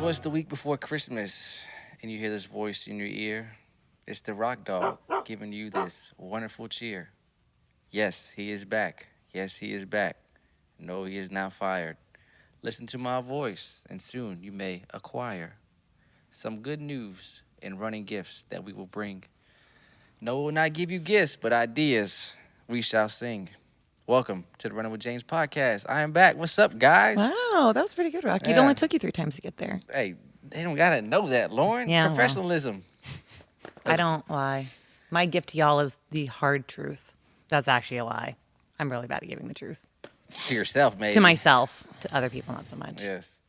know it's the week before Christmas and you hear this voice in your ear, it's the Rock Dog giving you this wonderful cheer. Yes, he is back. Yes, he is back. No, he is not fired. Listen to my voice, and soon you may acquire some good news and running gifts that we will bring. No, we will not give you gifts, but ideas we shall sing. Welcome to the Running with James podcast. I am back. What's up, guys? Wow, that was pretty good, Rocky. It Yeah. only took you 3 times to get there. Hey, they don't gotta know that, Lauren. Yeah, well. Professionalism. I don't lie. My gift to y'all is the hard truth. That's actually a lie. I'm really bad at giving the truth. To yourself, maybe. To myself. To other people, not so much. Yes.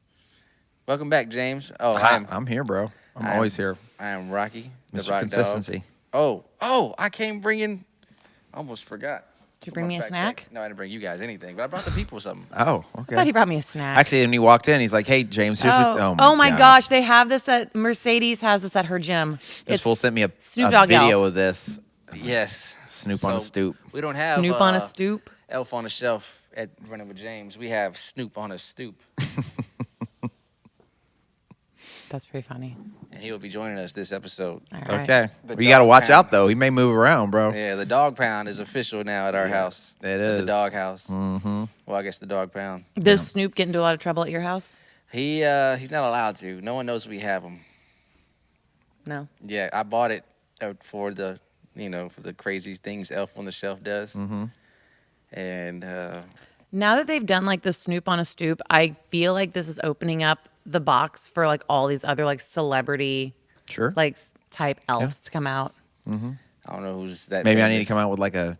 Welcome back, James. Oh, I'm here, bro. I'm always here. I am Rocky, the Mr. Rock Consistency. Dog. Oh, I came bringing. Almost forgot. Did you bring me a snack? No, I didn't bring you guys anything, but I brought the people something. Oh, I okay. thought he brought me a snack. Actually, when he walked in, he's like, "Hey, James, here's what." Oh my gosh, they have this at Mercedes. Has this at her gym. This fool sent me a Snoop Dogg video Elf. of this. Yes. Snoop on a stoop. We don't have Snoop on a stoop. Elf on the shelf at Running with James. We have Snoop on a stoop. That's pretty funny. And he will be joining us this episode. All right. Okay. The You got to dog watch pound. out, though. He may move around, bro. Yeah, the dog pound is official now at our house. It At is. the dog house. Mm-hmm. Well, I guess the dog pound. Does Snoop get into a lot of trouble at your house? He's not allowed to. No one knows we have him. No. Yeah, I bought it for the, for the crazy things Elf on the Shelf does. Mm-hmm. And Now that they've done like the Snoop on a stoop, I feel like this is opening up the box for like all these other like celebrity Sure. like type elves to come out. Mm-hmm. I don't know who's that. Maybe I need to famous. come out with like a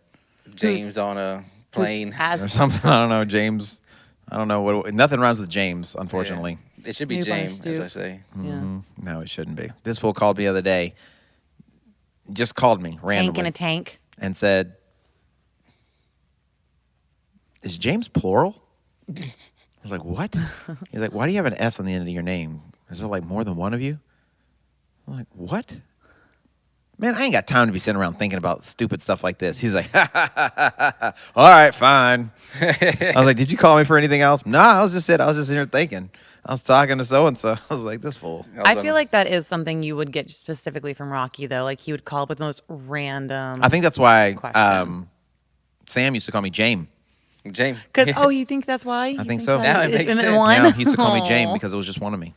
James on a plane. or As something. I don't know, James. I don't know what. Nothing rhymes with James, unfortunately. It should be Snoop on a James, as I stoop. say. yeah. Mhm. No, it shouldn't be. This fool called me the other day. Just called me Tank randomly in a tank. and said, "Is James plural?" I was like, "What?" He's like, "Why do you have an S on the end of your name? Is there like more than one of you?" I'm like, "What?" Man, I ain't got time to be sitting around thinking about stupid stuff like this. He's like, "Ha, ha, ha, ha, ha. All right, fine." I was like, "Did you call me for anything else?" No, I was just sitting here thinking. I was talking to so and so. I was like, "This fool." I feel like that is something you would get specifically from Rocky though. Like he would call up with the most random. I think that's why Question. Sam used to call me James. James. Because you think that's why? I think so. Now it makes sense. One? Yeah, he used to call me James Aw. because it was just one of me.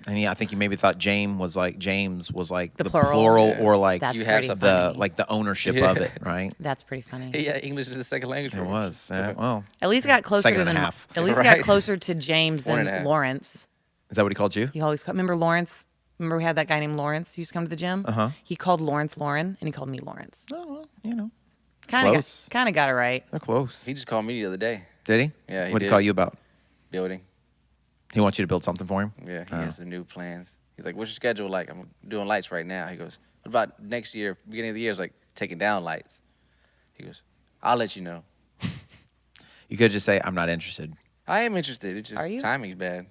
And I think he maybe thought James was like The the plural. plural Yeah. or like That's You have pretty something. the funny. the ownership of it, right? That's pretty funny. Yeah, English is the second language. It for him. was. Well, At least got closer Second to and a than half. at least Right. got closer to James One than and a half. Lawrence. is that what he called you? He always remember Lawrence. Remember we had that guy named Lawrence who used to come to the gym. Uh-huh. He called Lawrence Lauren, and he called me Lawrence. Oh, well, Kind Close. of got it right. they're close. He just called me the other day. Did he? Yeah, he What did did. he call you about? Building. He wants you to build something for him? Yeah, he Oh. has some new plans. He's like, "What's your schedule like?" I'm doing lights right now. He goes, "What about next year? Beginning of the year is like taking down lights." He goes, "I'll let you know." You could just say, "I'm not interested." I am interested. It's just Are you? timing's bad.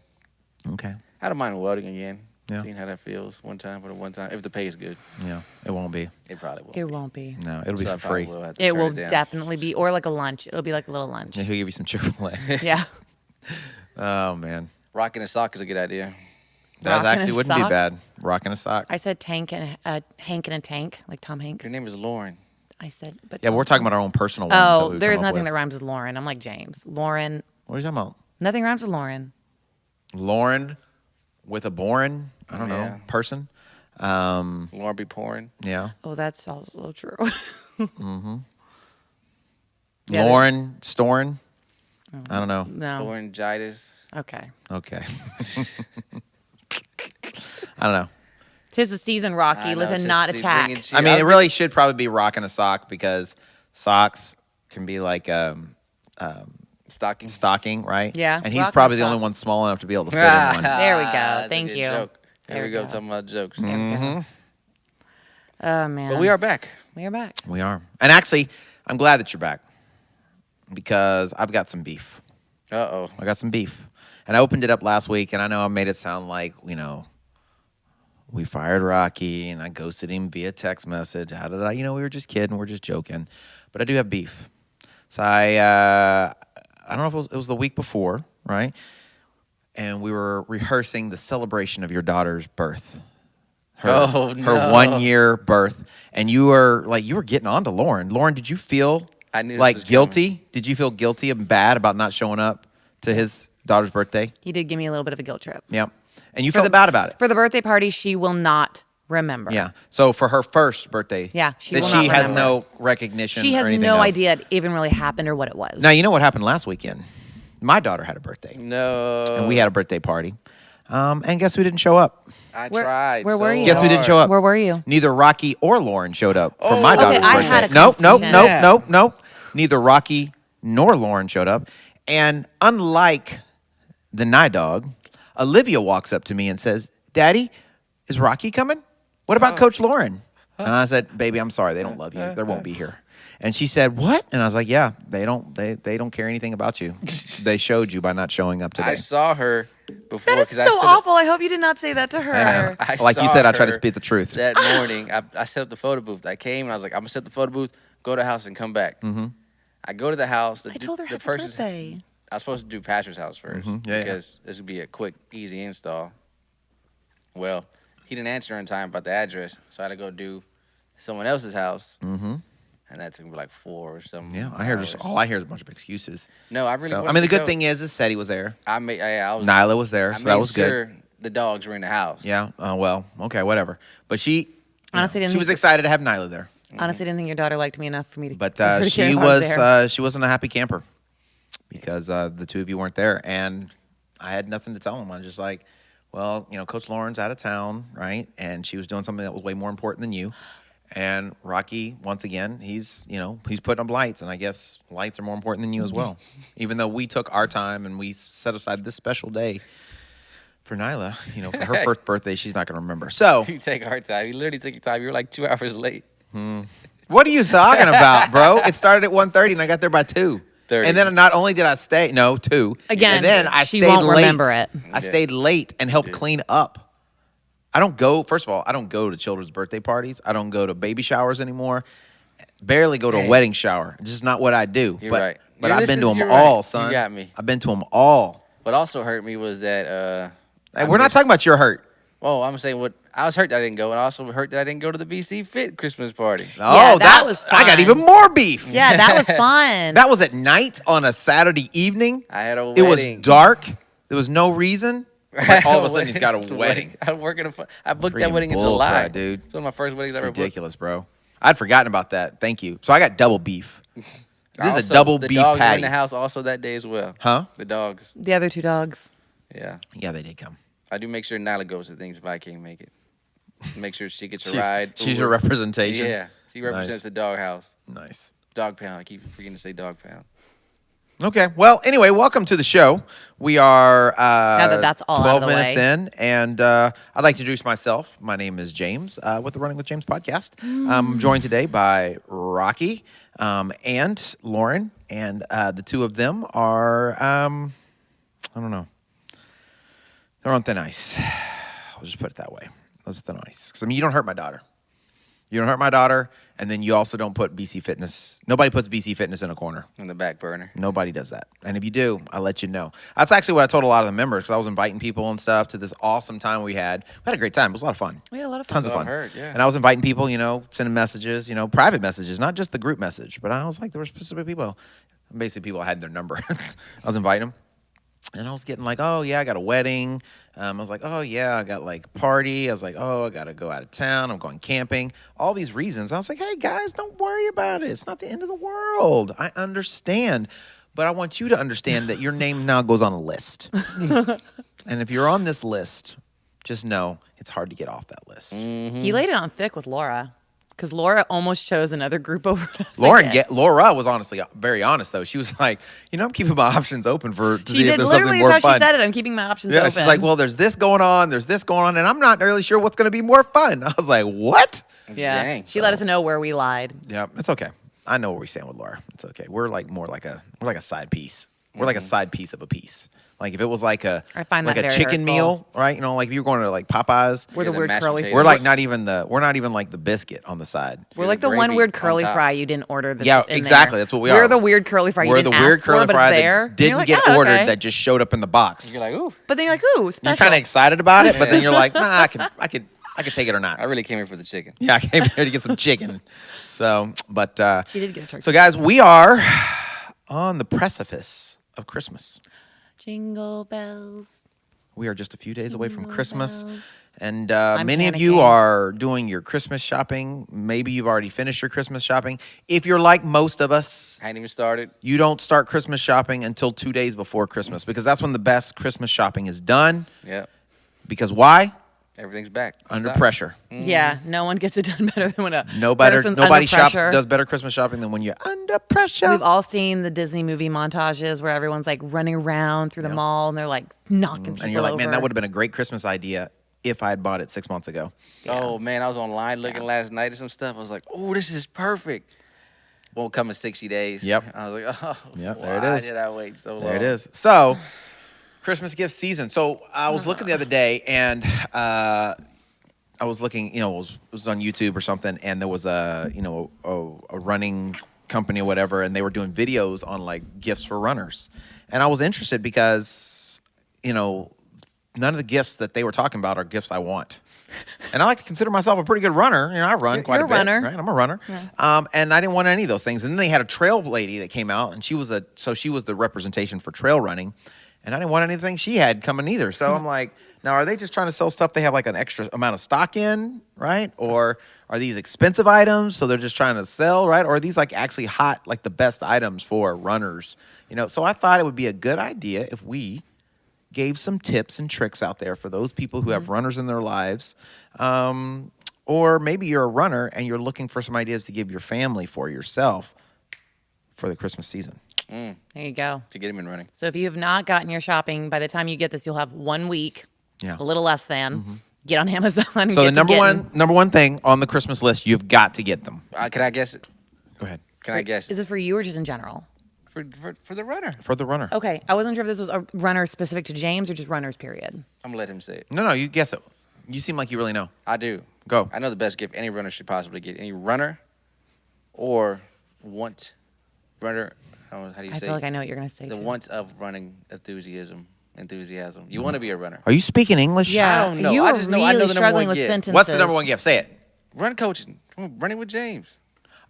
Okay. I don't mind welding again. Yeah. Seeing how that feels one time for the one time. If the pay is good, Yeah, it won't be. it probably will. It won't be. No, it'll be So I for probably free. will have to It turn will down. definitely be, or like a lunch. It'll be like a little lunch. Yeah, he'll give you some Chick-fil-A. Yeah. Oh, man. Rocking a sock is a good idea. That Rocking actually a wouldn't be sock? bad. Rocking a sock. I said Hank in a tank, like Tom Hanks. Your name is Lauren. I said, but Yeah, we're talking about our own personal ones. that Oh, we've there come is up nothing with. that rhymes with Lauren. I'm like James. Lauren. What are you talking about? Nothing rhymes with Lauren. Lauren with a boring, I don't Yeah. know, person. Lauren be pouring. Yeah. Oh, that's also true. Mm-hmm. Yeah, Lauren Storin. I don't know. No. Lauringitis. Okay. Okay. I don't know. Tis the season, I Rocky. know, Let just him not see, attack. bringing cheer. I mean, I'll it really should probably be rocking a sock because socks can be like Stocking. stocking, right? Yeah, And he's rocking probably a the only sock. one small enough to be able to fit in one. There we go. That's a Thank good you. Joke. There There we we go. go. Talking about jokes. There we go. Mhm. Oh, man. But we are back. We are back. We are. And actually, I'm glad that you're back because I've got some beef. Uh-oh. I got some beef. And I opened it up last week, and I know I made it sound like, we fired Rocky, and I ghosted him via text message. How did I? We were just kidding. We're just joking. But I do have beef. So I don't know if it was the week before, right? and we were rehearsing the celebration of your daughter's birth. Oh, no. Her 1 year birth, and you were getting on to Lauren. Lauren, did you feel I knew this like was guilty? coming. Did you feel guilty and bad about not showing up to his daughter's birthday? He did give me a little bit of a guilt trip. Yeah. And you felt bad about it. For the birthday party, she will not remember. Yeah. So for her first birthday, Yeah, she that will she not has remember. no recognition. She or has anything no of. idea it even really happened or what it was. Now you know what happened last weekend. My daughter had a birthday, No. and we had a birthday party. And guess who didn't show up? I Where- tried. where were so you? Guess who didn't show up? Where were you? Neither Rocky or Lauren showed up for Oh. my Okay, daughter's I birthday. had a Nope. competition. Nope. Neither Rocky nor Lauren showed up. And unlike the Nye Dog, Olivia walks up to me and says, "Daddy, is Rocky coming? What about Coach Lauren?" And I said, "Baby, I'm sorry, they don't love you. They won't be here." And she said, "What?" And I was like, "Yeah, they don't care anything about you. They showed you by not showing up today." I saw her before. That is 'cause I so set up- awful. I hope you did not say that to her. I Like you saw said, I try to her speak the truth. That morning, I set up the photo booth. I came and I was like, I'm gonna set the photo booth, go to the house, and come back. Mm-hmm. I go to the house. I told her the happy person's- birthday. I was supposed to do Pastor's house 1st Yeah, because this would be a quick, easy install. Well, he didn't answer in time about the address, so I had to go do someone else's house. Mm-hmm. And that took me like 4 or something. Yeah, I heard all I hear is a bunch of excuses. No, I really. So, wanted I mean, the to good go. thing is Seti was there. I was. Nyla was there, I so made that was sure good. the dogs were in the house. Yeah. Well, okay, whatever. But she Honestly, didn't she was think- excited to have Nyla there. Honestly, didn't think your daughter liked me enough for me to. But for her to care she if I was there. she wasn't a happy camper because the two of you weren't there, and I had nothing to tell them. I was just like, well, Coach Lauren's out of town, right? And she was doing something that was way more important than you. And Rocky, once again, he's putting up lights, and I guess lights are more important than you as well. Even though we took our time and we set aside this special day for Nyla, for her first birthday, she's not going to remember. So, You take our time. You literally took your time. You were like 2 hours late. what are you talking about, bro? It started at 1:30 and I got there by 2. 30. And then not only did I stay, 2. Again, and then I she stayed won't late. remember it. I stayed late and helped clean up. First of all, I don't go to children's birthday parties. I don't go to baby showers anymore. Barely go to a wedding shower. It's just not what I do. You're but right. but You're I've been to them you're all, right. son. You got me. I've been to them all. What also hurt me was that Hey, we're not talking about your hurt. Oh, I'm saying what I was hurt that I didn't go, and I also hurt that I didn't go to the BC Fit Christmas party. Oh, that was I got fun. even more beef. Yeah, that was fun. That was at night on a Saturday evening. I had a It wedding. was dark. There was no reason. Like, all of a sudden, he's got a wedding. I'm working. I booked that Freaking wedding in bull July, crap, dude. It's one of my first weddings I ever booked. Ridiculous, bro. I'd forgotten about that. Thank you. So I got double beef. This is a Also, double the beef dogs were patty. in the house also that day as well. Huh? The dogs. The other 2 dogs. Yeah. Yeah, they did come. I do make sure Nyla goes to things if I can't make it. Make sure she gets a She's, ride. she's Uber. your representation. Yeah. She represents Nice. the dog house. Nice. Dog pound. I keep forgetting to say dog pound. Okay. Well, anyway, welcome to the show. We are that that's all 12 out of the minutes way. in, and I'd like to introduce myself. My name is James with the Running with James podcast. I'm joined today by Rocky and Lauren, and the two of them are, I don't know, they're on thin ice. I'll just put it that way. Those are thin ice. Because, you don't hurt my daughter. You don't hurt my daughter, and then you also don't put BC Fitness. Nobody puts BC Fitness in a corner. On the back burner. Nobody does that. And if you do, I'll let you know. That's actually what I told a lot of the members because I was inviting people and stuff to this awesome time we had. We had a great time. It was a lot of fun. We had a lot of fun. Tons of So I fun. heard, yeah. And I was inviting people, sending messages, private messages, not just the group message. But I was like, there were specific people. Basically, people had their number. I was inviting them. And I was getting like, oh, yeah, I got a wedding. I was like, oh, yeah, I got like a party. I was like, oh, I got to go out of town. I'm going camping. All these reasons. I was like, hey, guys, don't worry about it. It's not the end of the world. I understand. But I want you to understand that your name now goes on a list. And if you're on this list, just know it's hard to get off that list. He laid it on thick with Laura because Laura almost chose another group over us. Laura was honestly very honest, though. She was like, I'm keeping my options open to She see if did there's literally something is more how fun. she said it. I'm keeping my options Yeah, open. she's like, well, there's this going on, and I'm not really sure what's going to be more fun. I was like, what? yeah. Dang. She let us know where we lied. Yeah, it's okay. I know where we stand with Laura. It's okay. We're like a side piece. We're like a side piece of a piece. Like if it was like a I find like that a very chicken hurtful. meal, right? You know, like if you're going to like Popeyes, We're the Get weird mashed curly. potatoes. we're like we're not even like the biscuit on the side. We're You're like the the one gravy weird on curly top. fry you didn't order. That's Yeah, just in exactly. There. That's what we We're are. the weird curly fry you We're didn't the weird ask curly for, but fry it's there. that didn't You're like, get oh, ordered okay. that just showed up in the box. You're like, ooh. But then you're like, ooh, special. You're kind of excited about it, but then you're like, nah, I could take it or not. I really came here for the chicken. Yeah, I came here to get some chicken. So, but She did get a turkey. so guys, we are on the precipice of Christmas. Jingle bells. We are just a few days away from Jingle Christmas. bells. And I'm many of you panicking. are doing your Christmas shopping. Maybe you've already finished your Christmas shopping. If you're like most of us, I ain't even started. you don't start Christmas shopping until 2 days before Christmas because that's when the best Christmas shopping is done. Yeah. Because why? Everything's back. Under Stop. pressure. Yeah, no one gets it done better than when a Nobody person's nobody under shops pressure. does better Christmas shopping than when you're under pressure. We've all seen the Disney movie montages where everyone's like running around through the mall and they're like knocking people and you're like, man, over. that would have been a great Christmas idea if I had bought it 6 months ago. Oh, man. I was online looking last night at some stuff. I was like, oh, this is perfect. Won't come in 60 days. Yep. I was like, oh, Yep, there it why is. did I wait so long? There it is. So, Christmas gift season. So I was looking the other day, and I was looking. You know, it was on YouTube or something, and there was a running company or whatever, and they were doing videos on like gifts for runners, and I was interested because none of the gifts that they were talking about are gifts I want. And I like to consider myself a pretty good runner. I run quite You're a a bit. runner. Right? I'm a runner. Yeah. And I didn't want any of those things. And then they had a trail lady that came out, and she was the representation for trail running. And I didn't want anything she had coming either. So I'm like, now are they just trying to sell stuff they have like an extra amount of stock in, right? Or are these expensive items so they're just trying to sell, right? Or are these like actually hot, like the best items for runners? So I thought it would be a good idea if we gave some tips and tricks out there for those people who have runners in their lives. Or maybe you're a runner and you're looking for some ideas to give your family for yourself for the Christmas season. There you go. To get him in running. So if you have not gotten your shopping, by the time you get this, you'll have 1 week, Yeah. a little less than. Get on Amazon. And So get the to number one thing on the Christmas list, you've got to get them. Can I guess it? Go ahead. Can I guess Is it? this for you or just in general? For the runner. For the runner. Okay, I wasn't sure if this was a runner specific to James or just runners, period. I'm going to let him say it. No, you guess it. You seem like you really know. I do. Go. I know the best gift any runner should possibly get. Any runner or runner, how do you I say feel like it? I know what you're going to say, The too. want of running enthusiasm. You want to be a runner. Are you speaking English? Yeah, I don't know. You I are just really know- I know the number struggling one with gift. sentences. What's the number one gift? Say it. Run coaching. Running with James.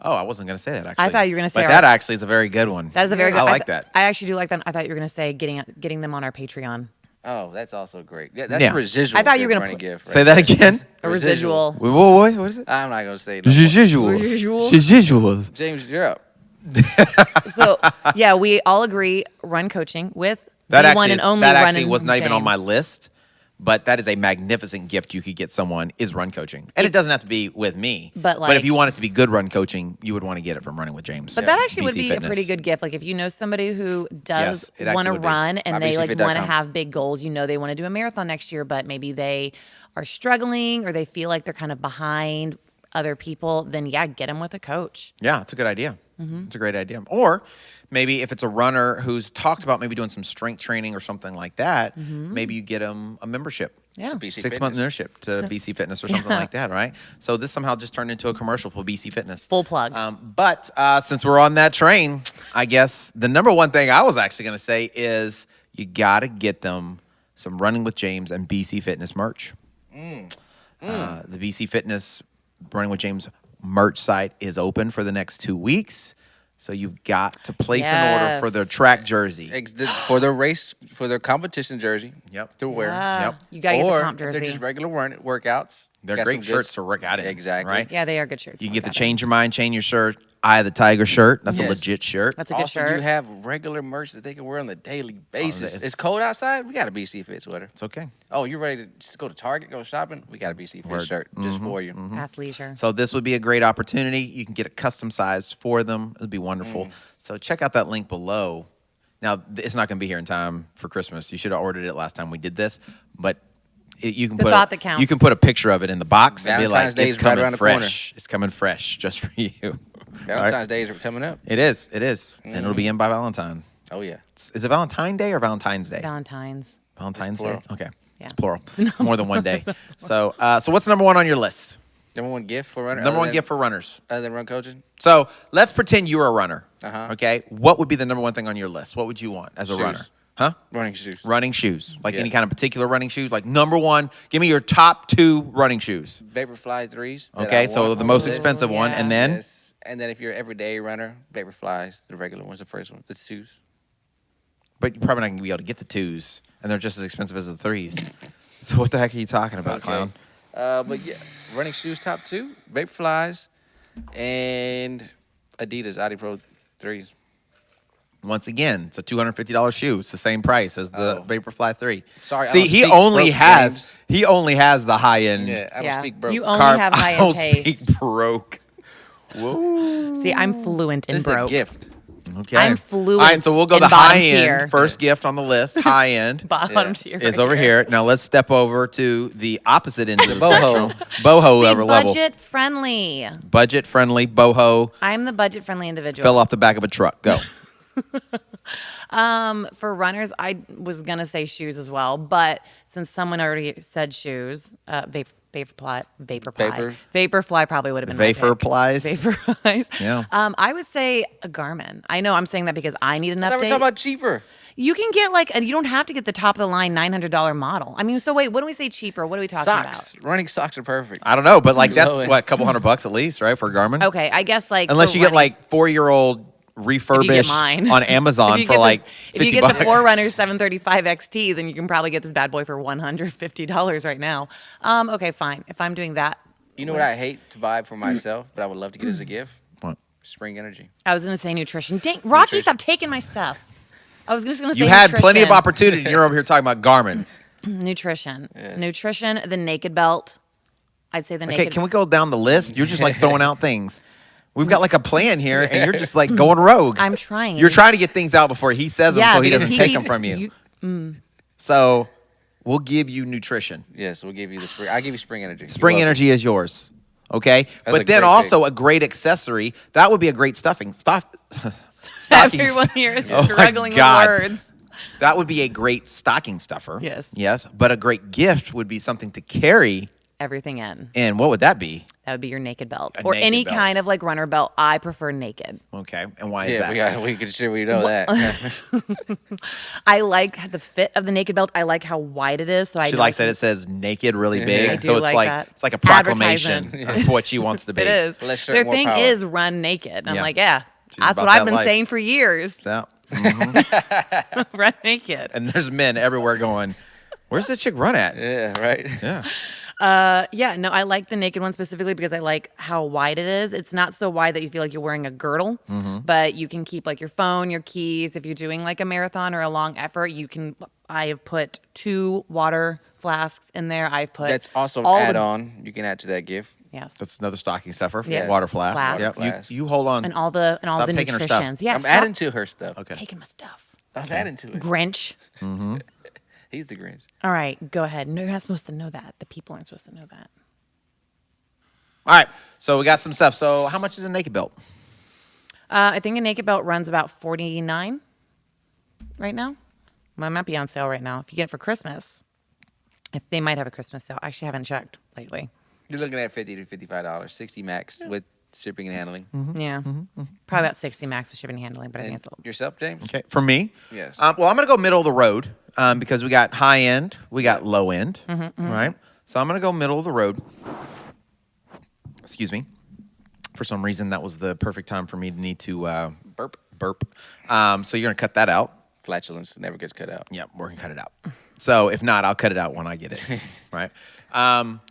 Oh, I wasn't going to say that, actually. I thought you were gonna say But our- that actually is a very good one. That is a very good. I like that. I actually do like that. I thought you were going to say getting them on our Patreon. Oh, that's also great. Yeah, that's Yeah. a residual. I thought you were gonna running pl- gift. Right Say that there. again. A residual. What is it? I'm not going to say it. No more. Residuals. Residuals. James, you're up. So yeah, we all agree run coaching with That the actually, one and only that run actually and was not even on my James. list, but that is a magnificent gift you could get someone is run coaching. And it doesn't have to be with me. But, if like- you want it to be good run coaching, you would want to get it from Running with James. But that actually would BC be Fitness. a pretty good gift. Like if you know somebody who does Yes, it actually want to would be. run and they like IBCFit.com. want to have big goals, they want to do a marathon next year, but maybe they are struggling or they feel like they're kind of behind other people, then yeah, get them with a coach. Yeah, it's a good idea. Mm-hmm. It's a great idea. Or maybe if it's a runner who's talked about maybe doing some strength training or something like that, maybe you get them a membership. Yeah. To BC 6-month Fitness. membership to BC Fitness or something like that, right? So this somehow just turned into a commercial for BC Fitness. Full plug. But since we're on that train, I guess the number one thing I was actually going to say is you got to get them some Running with James and BC Fitness merch. The BC Fitness Running with James merch site is open for the next 2 weeks. So you've got to place an order for their Yes. track jersey. For their race, for their competition jersey. Yep. To wear. Yeah. Yep. You got to get Or the comp if they're jersey. just regular workouts. They're got great some shirts good- to work out in. Exactly. Right? Yeah, they are good shirts. You to can get the work out Change Your Mind, Change Your Shirt, Eye of the Tiger shirt. That's a Yes. legit shirt. That's a good Also, shirt. you have regular merch that they can wear on a daily basis. it's- It's cold outside. We got a BC Fit sweater. It's okay. Oh, you ready to just go to Target, go shopping? We got a BC Fit Word. shirt just for you. Athleisure. So this would be a great opportunity. You can get it custom sized for them. It'd be wonderful. So check out that link below. Now, it's not going to be here in time for Christmas. You should have ordered it last time we did this, but you can The put thought that counts. you can put a picture of it in the box and be Valentine's like, Day it's is right coming around the fresh. corner. It's coming fresh just for you. Valentine's Days are coming up. It is, and it'll be in by Valentine. Oh yeah. Is it Valentine's Day or Valentine's Day? Valentine's. Valentine's Day. plural. Okay, Yeah. it's plural. It's more than one day. So, what's number one on your list? Number one gift for runner. Number one gift for runners. Other than run coaching. So let's pretend you're a runner. Uh-huh. Okay, what would be the number one thing on your list? What would you want as a Shoes. runner? Huh? Running shoes. Running shoes, like Yeah. any kind of particular running shoes. Like number one, give me your top 2 running shoes. Vaporfly 3s. that Okay, I so want the on most list. expensive one, yeah. and then Yes. And then if you're an everyday runner, Vaporflies, the regular one's the first one. The 2s. but you're probably not gonna be able to get the 2s, and they're just as expensive as the 3s. So what the heck are you talking about, clown? But yeah, running shoes top 2, Vaporflies, and Adidas Pro 3s. Once again, it's a $250 shoe. It's the same price as the Oh. Vaporfly 3. Sorry, I See, don't he speak only broke, has James. he only has the high end. Yeah, I don't Yeah. speak broke. You only have high I don't end taste. speak broke. Whoa. See, I'm fluent in this broke. is a gift. Okay. I'm fluent All right, so we'll go in the bottom high tier. end. First gift on the list, high end. Bottom Yeah. tier. is right over here. Now let's step over to the opposite end of the boho. spectrum. Boho Be level. budget friendly. Budget friendly, boho. I'm the budget friendly individual. Fell off the back of a truck. Go. For runners, I was gonna say shoes as well, but since someone already said shoes, Vaporfly probably would have been my pick. Vaporflies. Vaporflies. Yeah. I would say a Garmin. I know I'm saying that because I need an I thought we were update. talking about cheaper. You can get and you don't have to get the top of the line $900 model. I mean, so wait, when we say cheaper, what are we talking Socks. Running socks are perfect. I don't know, but like that's Low end. what, a couple $100 at least, right? For a Garmin? about? Okay, I guess Unless for you get running- like 4-year-old refurbished mine. on Amazon If you for get like this- 50 if you get bucks. the Forerunner 735 XT, then you can probably get this bad boy for $150 right now. Okay, fine. If I'm doing that, You know what I hate to buy for myself, but I would love to get as a gift? What? Spring Energy. I was going to say nutrition. Dang, Rocky, Nutrition. stop taking my stuff. I was just going to say You had plenty of nutrition. opportunity, and you're over here talking about Garmin's. Nutrition. Yes. Nutrition, the Naked Belt. I'd say the Okay, Naked can we go down the list? You're just like throwing out things. We've got like a plan here, and you're just like going rogue. I'm trying. You're trying to get things out before he says them, Yeah, so he because doesn't he take them keeps- from you. So we'll give you nutrition. Yes, we'll give you the spring. I'll give you Spring Energy. Spring You're welcome. Energy is yours. Okay, a but then great also thing. a great accessory. That would be a great stocking. Stocking. Everyone here is Oh my struggling with God. words. That would be a great stocking stuffer. Yes. Yes, but a great gift would be something to carry. Everything in. And what would that be? That would be your Naked Belt. A Or naked any belt. kind of runner belt. I prefer naked. Okay, and why is Yeah, that? we can sure we know that. I like the fit of the Naked Belt. I like how wide it is. So I She know likes I that can- it says naked really big. I so do it's like like that. it's like a proclamation Advertisement. of what she wants to be. It is. Less shirt, Their more thing power. is run naked. I'm Yeah. like, yeah, She's that's about what I've that been life. saying for years. So, Run naked. and there's men everywhere going, "Where's this chick run at?" Yeah, right. Yeah. Yeah, no, I like the naked one specifically because I like how wide it is. It's not so wide that you feel like you're wearing a girdle, but you can keep like your phone, your keys. If you're doing like a marathon or a long effort, you can. I have put 2 water flasks in there. I've put That's also an all the- add-on you can add to that gift. Yes, That's another stocking stuffer. Yeah. Water flask. Flask. Yep. Flask. You hold on. and all the Stop taking her stuff. nutritions. Yeah, I'm stop adding to her stuff. Okay. taking my stuff. I'm adding to it. Grinch. He's the Grinch. All right, go ahead. No, you're not supposed to know that. The people aren't supposed to know that. All right. So we got some stuff. So how much is a naked belt? I think a naked belt runs about $49 right now. Well, it might be on sale right now. If you get it for Christmas, they might have a Christmas sale. I actually haven't checked lately. You're looking at $50 to $55, 60 max with shipping and handling. Yeah, probably about 60 max with shipping and handling, but I think And it's a little. yourself, James? Okay. For me? Yes. Well, I'm going to go middle of the road because we got high end, we got low end. Right? So I'm going to go middle of the road. Excuse me. For some reason, that was the perfect time for me to need to burp. So you're going to cut that out. Flatulence never gets cut out. Yeah, we're going to cut it out. So if not, I'll cut it out when I get it. Right?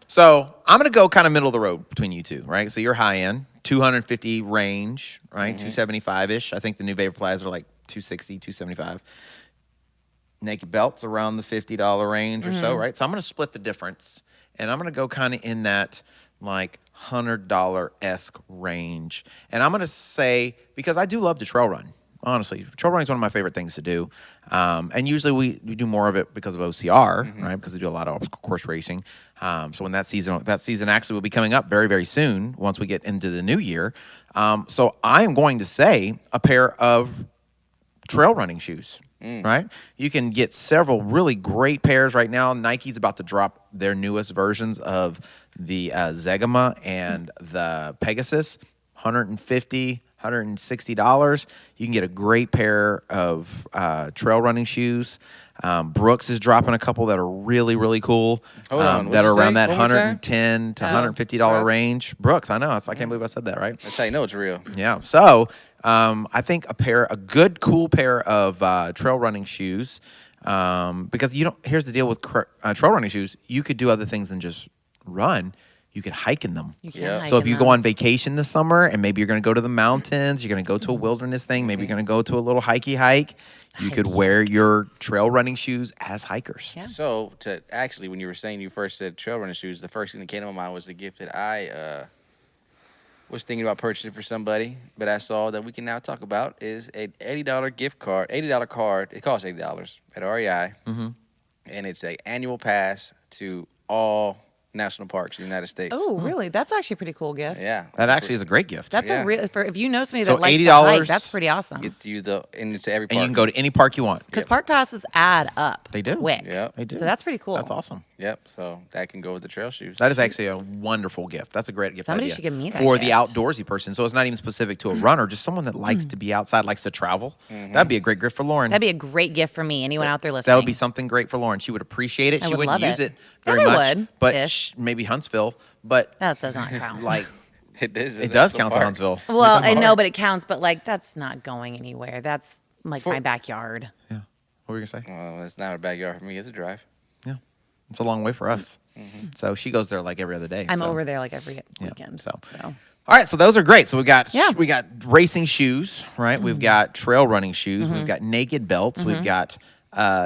So I'm going to go kind of middle of the road between you two. Right? So you're high end, 250 range, right? 275-ish. I think the new Vaporflies are like 260, 275. Naked belts around the $50 range or so, right? So I'm going to split the difference, and I'm going to go kind of in that like $100-esque range. And I'm going to say, because I do love to trail run, honestly. Trail running is one of my favorite things to do. And usually we do more of it because of OCR, right? Because we do a lot of obstacle course racing. So when that season actually will be coming up very, very soon once we get into the new year. So I am going to say a pair of trail running shoes. Right? You can get several really great pairs right now. Nike's about to drop their newest versions of the Zegama and the Pegasus, $150, $160. You can get a great pair of trail running shoes. Brooks is dropping a couple that are really, really cool. Hold on, that are what'd you around say? that One more time? $110 to $150 Brooks. range. Brooks, I know. I can't believe I said that, right? That's how you know it's real. Yeah. So I think a good, cool pair of trail running shoes, because here's the deal with trail running shoes. You could do other things than just run. You could hike in them. You can Yeah. hike So if in you them. go on vacation this summer and maybe you're going to go to the mountains, you're going to go to a wilderness thing, maybe you're going to go to a little hike, you could wear your trail running shoes as hikers. Yeah. So when you were saying you first said trail running shoes, the first thing that came to my mind was the gift that I was thinking about purchasing for somebody, but I saw that we can now talk about is an $80 gift card, $80 card. It costs $80 at REI, and it's an annual pass to all national parks in the United States. Oh, really? That's actually a pretty cool gift. Yeah, That actually is a great gift. That's Yeah. a real if you know somebody So that likes to $80 hike, that's pretty awesome. gets you into every park. and you can go to any park you want. Because park passes add up. They do. Quick. Yep. They do. So that's pretty cool. That's awesome. Yep. So that can go with the trail shoes. That is actually a wonderful gift. That's a great gift Somebody idea should give me that for the gift. outdoorsy person. So it's not even specific to a runner, just someone that likes to be outside, likes to travel. That'd be a great gift for Lauren. That'd be a great gift for me. Anyone out there listening? That would be something great for Lauren. She would appreciate it. I She would wouldn't love use it. it very Yes, I much, would, but ish. maybe Huntsville. But That does not count. like It it does count to Huntsville. well, I know, but it counts. But like, that's not going anywhere. That's like my backyard. Yeah. What were you gonna say? Well, it's not a backyard for me. It's a drive. Yeah. It's a long way for us. So she goes there like every other day. I'm so. over there like every Yeah, weekend. so. All right, so those are great. So we got racing shoes, right? We've got trail running shoes. We've got naked belts. We've got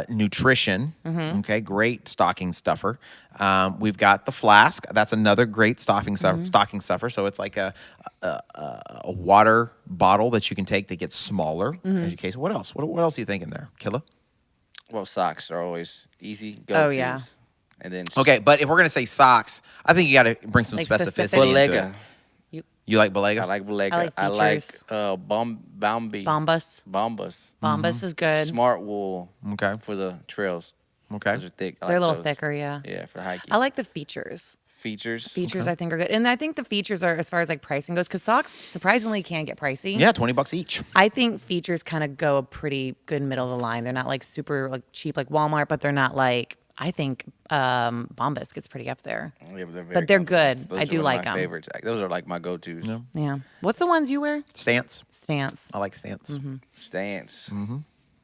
nutrition. Okay, great stocking stuffer. We've got the flask. That's another great stocking stuffer. So it's like a water bottle that you can take that gets smaller. As your case. What else? What else are you thinking there, Killa? Well, socks are always easy go-tos. Oh, yeah. And then Okay, but if we're gonna say socks, I think you got to bring some Like specificity specific. into it. Belega. You like Belega? I like Belega. I like I like features. Bombas. Bombas. Bombas is good. Smart wool. Okay. For the trails. Okay. Those are thick. I They're a like little those. thicker, yeah. Yeah, for hiking. I like the features. Features. Features I think are good. And I think the features are as far as like pricing goes, because socks surprisingly can get pricey. Yeah, $20 each. I think features kind of go a pretty good middle of the line. They're not like super like cheap like Walmart, but they're not like I think Bombas gets pretty up there. Yeah, but they're, But they're good. Those I are do one of like my 'em. favorites. Those are like my go-tos. Yeah. What's the ones you wear? Stance. Stance. I like Stance. Stance.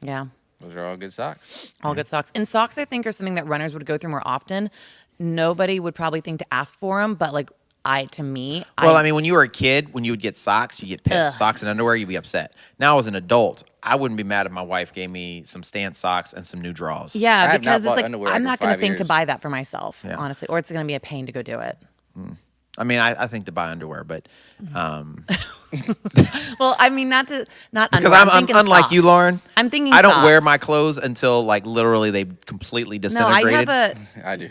Yeah. Those are all good socks. All good socks. And socks, I think, are something that runners would go through more often. Nobody would probably think to ask for them, but like Well, I mean, when you were a kid, when you would get socks, you get pissed. Ugh. Socks and underwear, you'd be upset. Now, as an adult, I wouldn't be mad if my wife gave me some Stance socks and some new draws. I yeah, have because not it's bought like underwear I'm for not going to 5 think to years. buy that for myself, Yeah. honestly, or it's going to be a pain to go do it. I mean, I think to buy underwear, but Well, I mean, not because underwear. I'm thinking unlike socks. you, Lauren. I'm thinking I don't wear socks. my clothes until like literally they've completely No, I disintegrated. have I do.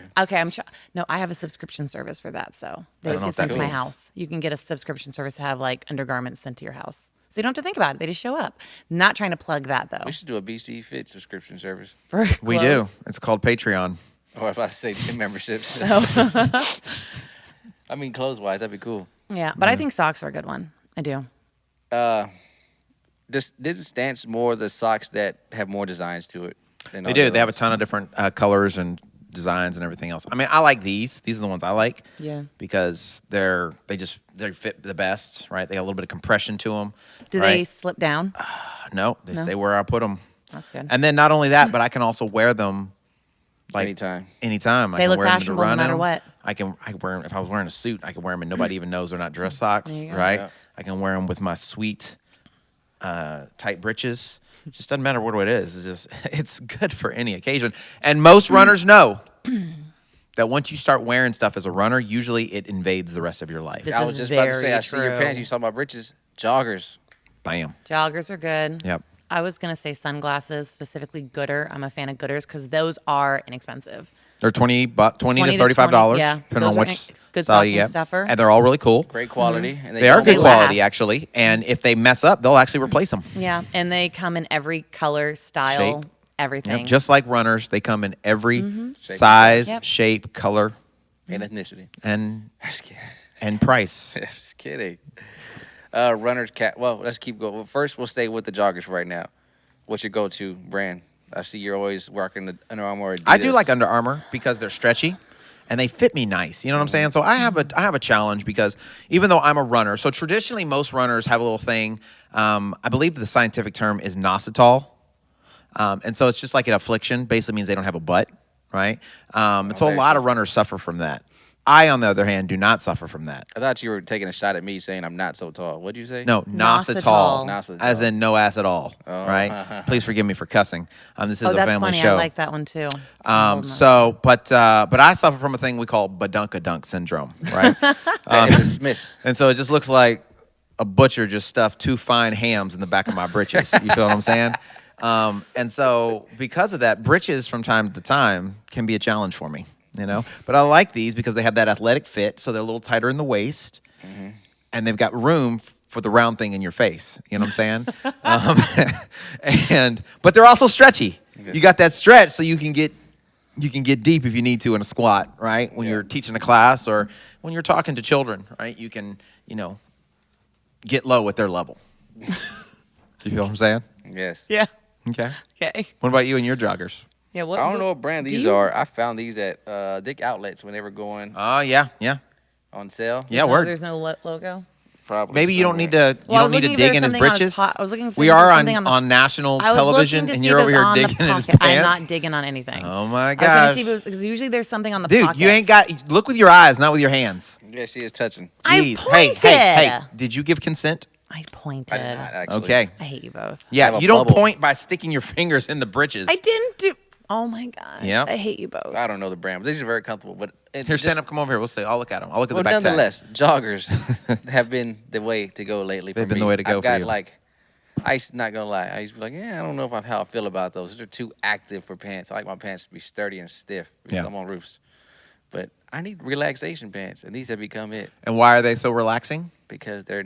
I have a subscription service for that, so they I just don't know get what sent that to my means. house. You can get a subscription service to have like undergarments sent to your house, so you don't have to think about it. They just show up. Not trying to plug that though. We should do a BC Fit subscription service. For We clothes. do. It's called Patreon. Or if I say gym memberships. Oh. I mean, clothes-wise, that'd be cool. Yeah, but I think socks are a good one. I do. Didn't Stance more the socks that have more designs to it? Than They all do. the They have a others? ton of different colors and designs and everything else. I mean, I like these. These are the ones I like. Yeah. Because they fit the best, right? They got a little bit of compression to them. Do they slip down? No, they stay where I put them. That's good. And then not only that, but I can also wear them like Anytime. Anytime. I They can look wear them to fashionable no run in matter 'em. what. I can wear them if I was wearing a suit. I can wear them and nobody even knows they're not dress socks, There you go. right? Yeah. I can wear them with my sweet tight breeches. It just doesn't matter what it is. It's just it's good for any occasion. And most runners know that once you start wearing stuff as a runner, usually it invades the rest of your life. This I is was just about to say, very I see your true. pants. You talking about breeches. Joggers. Bam. Joggers are good. Yep. I was going to say sunglasses, specifically Gooder. I'm a fan of Gooders because those are inexpensive. They're $20 to 20 to $35, 20, yeah. depending on Those are which good style you stocking get. stuffer. And they're all really cool. Great quality. And They are good They quality, last. actually. And if they mess up, they'll actually replace them. Yeah, and they come in every color, style, Shape. everything. Yep, just like runners, they come in every size, Yep. shape, color, And ethnicity. and Just kidding. and price. Just kidding. Runners, cat. Well, let's keep going. Well, first, we'll stay with the joggers for right now. What's your go-to brand? I see you're always rocking the Under Armour. Or Adidas. I do like Under Armour because they're stretchy and they fit me nice. You know what I'm saying? So I have a challenge because even though I'm a runner, so traditionally most runners have a little thing. I believe the scientific term is nositol. And so it's just like an affliction. Basically means they don't have a butt, right? And so a lot of runners suffer from that. I, on the other hand, do not suffer from that. I thought you were taking a shot at me saying I'm not so tall. What'd you say? No, Nositol. Nositol. as in no ass at all, Oh. right? Please forgive me for cussing. This is a that's family funny. show. I like that one too. But I suffer from a thing we call badunkadunk syndrome, right? It's a Smith. And so it just looks like a butcher just stuffed 2 fine hams in the back of my britches. You feel what I'm saying? And so because of that, britches from time to time can be a challenge for me, you know? But I like these because they have that athletic fit, so they're a little tighter in the waist, and they've got room for the round thing in your face. You know what I'm saying? But they're also stretchy. You got that stretch, so you can get deep if you need to in a squat, right? When you're teaching a class or when you're talking to children, right? You can, get low at their level. Do you feel what I'm saying? Yes. Yeah. Okay. Okay. What about you and your joggers? Yeah. What, I don't know what brand do these you- are. I found these at Dick Outlets when they were going Oh, yeah. on sale. Yeah, No, word. There's no logo. Probably Maybe you don't need somewhere. to. Well, I You was don't need to looking if dig there's in his something on his britches. I was looking for We are on something on the- national I was television, looking to and see you're if over it's here on the digging in his pocket. pants. I'm not digging on anything. Oh my I was trying to gosh, see if because usually there's something on the dude, pocket. you ain't got. Look with your eyes, not with your hands. Yeah, she is touching. I Jeez. pointed. Hey. Did you give consent? I pointed. I did not, actually. Okay. I hate you both. have Yeah, a you don't bubble. point by sticking your fingers in the britches. I didn't do. Oh my gosh. Yep. I hate you both. I don't know the brand, but these are very comfortable. But Here, stand up. Come over here. We'll see. I'll look at them. I'll look at Well, the back tag. nonetheless, joggers have been the way to go lately. They've for been me. the way to go I've for got you. not gonna lie, I used to be like, yeah, I don't know how I feel about those. They're too active for pants. I like my pants to be sturdy and stiff because Yeah. I'm on roofs. But I need relaxation pants, and these have become it And why are they so relaxing? because they're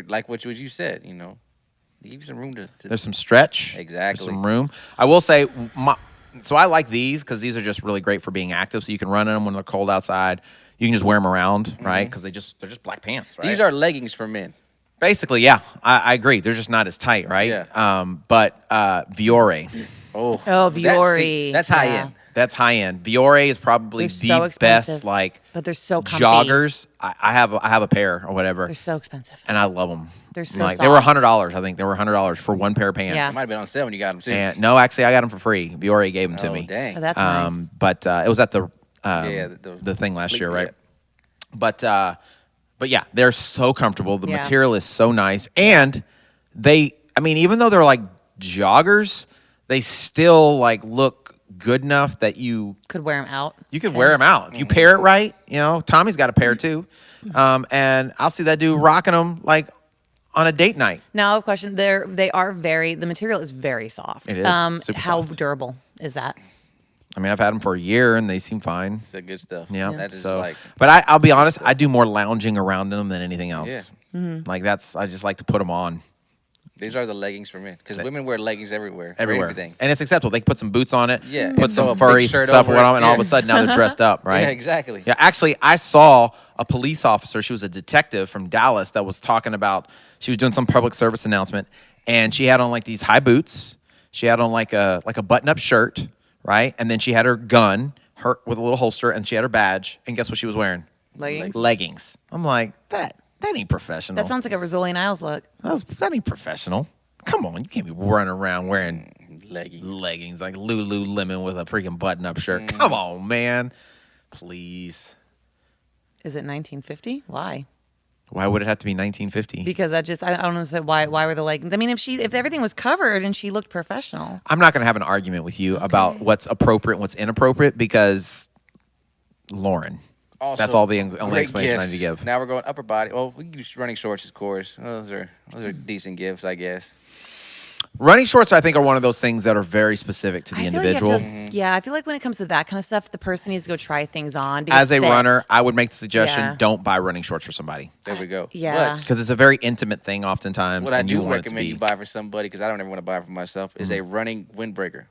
like what you said. They give you some room to There's some stretch. Exactly. There's some room. I will say, so I like these because these are just really great for being active. So you can run in them when they're cold outside. You can just wear them around, right? Because they're just black pants, right? These are leggings for men. Basically, yeah. I agree. They're just not as tight, right? Yeah. But Viore, Oh, Viore. That's high Yeah. end. that's high end. Viore is probably They're the so expensive. best, like But they're so comfy. joggers. I have a pair or whatever, They're so expensive. and I love them. They're so They were soft. $100. I think they were $100 for one pair of pants. Yeah. It might have been on sale when you got them too. And no, actually, I got them for free. Viore gave them to Oh, me. dang. Oh, that's nice. But it was at the Yeah, the thing last fleet year, fee, right? But yeah, they're so comfortable. The Yeah. material is so nice, and even though they're like joggers, they still like look good enough that you Could wear them out. could wear them out if you pair it right. Tommy's got a pair too, and I'll see that dude rocking them like on a date night. Now, I have a question. The material is very soft. It is super How soft. durable is that? I mean, I've had them for a year and they seem fine. It's the good stuff. Yeah. That is So, like but I'll be honest, I do more lounging around in them than anything else. Yeah. Like I just like to put them on these are the leggings for men because women wear leggings everywhere. For everywhere, everything. and it's acceptable. They can put some boots on it, Yeah. put And throw a some big furry shirt stuff over on it. them, and all of Yeah. a sudden now they're dressed up, right? Yeah, exactly. Yeah, actually, I saw a police officer. She was a detective from Dallas that was talking about. She was doing some public service announcement, and she had on like these high boots. She had on like a button-up shirt, right? And then she had her gun, with a little holster, and she had her badge. And guess what she was wearing? Leggings? Leggings. I'm like, that ain't professional. That sounds like a Rizzoli Niles look. That ain't professional. Come on, you can't be running around wearing Leggings. like Lululemon with a freaking button-up shirt. Come on, man. Please. Is it 1950? Why? Why would it have to be 1950? Because I don't know why were the leggings? I mean, if everything was covered and she looked professional. I'm not going to have an argument with you about what's appropriate and what's inappropriate because Lauren. Also, That's all the only great explanation I gifts. need to give. Now we're going upper body. Well, we can do running shorts, of course. Those are decent gifts, I guess. Running shorts, I think, are one of those things that are very specific to the I feel like you have individual. to- yeah, I feel like when it comes to that kind of stuff, the person needs to go try things on. Because As a fit. runner, I would make the suggestion: Yeah. don't buy running shorts for somebody There we go. Yeah. because it's a very intimate thing, oftentimes. What I and you do want it to recommend be. you buy for somebody, because I don't ever want to buy it for myself, is a running windbreaker.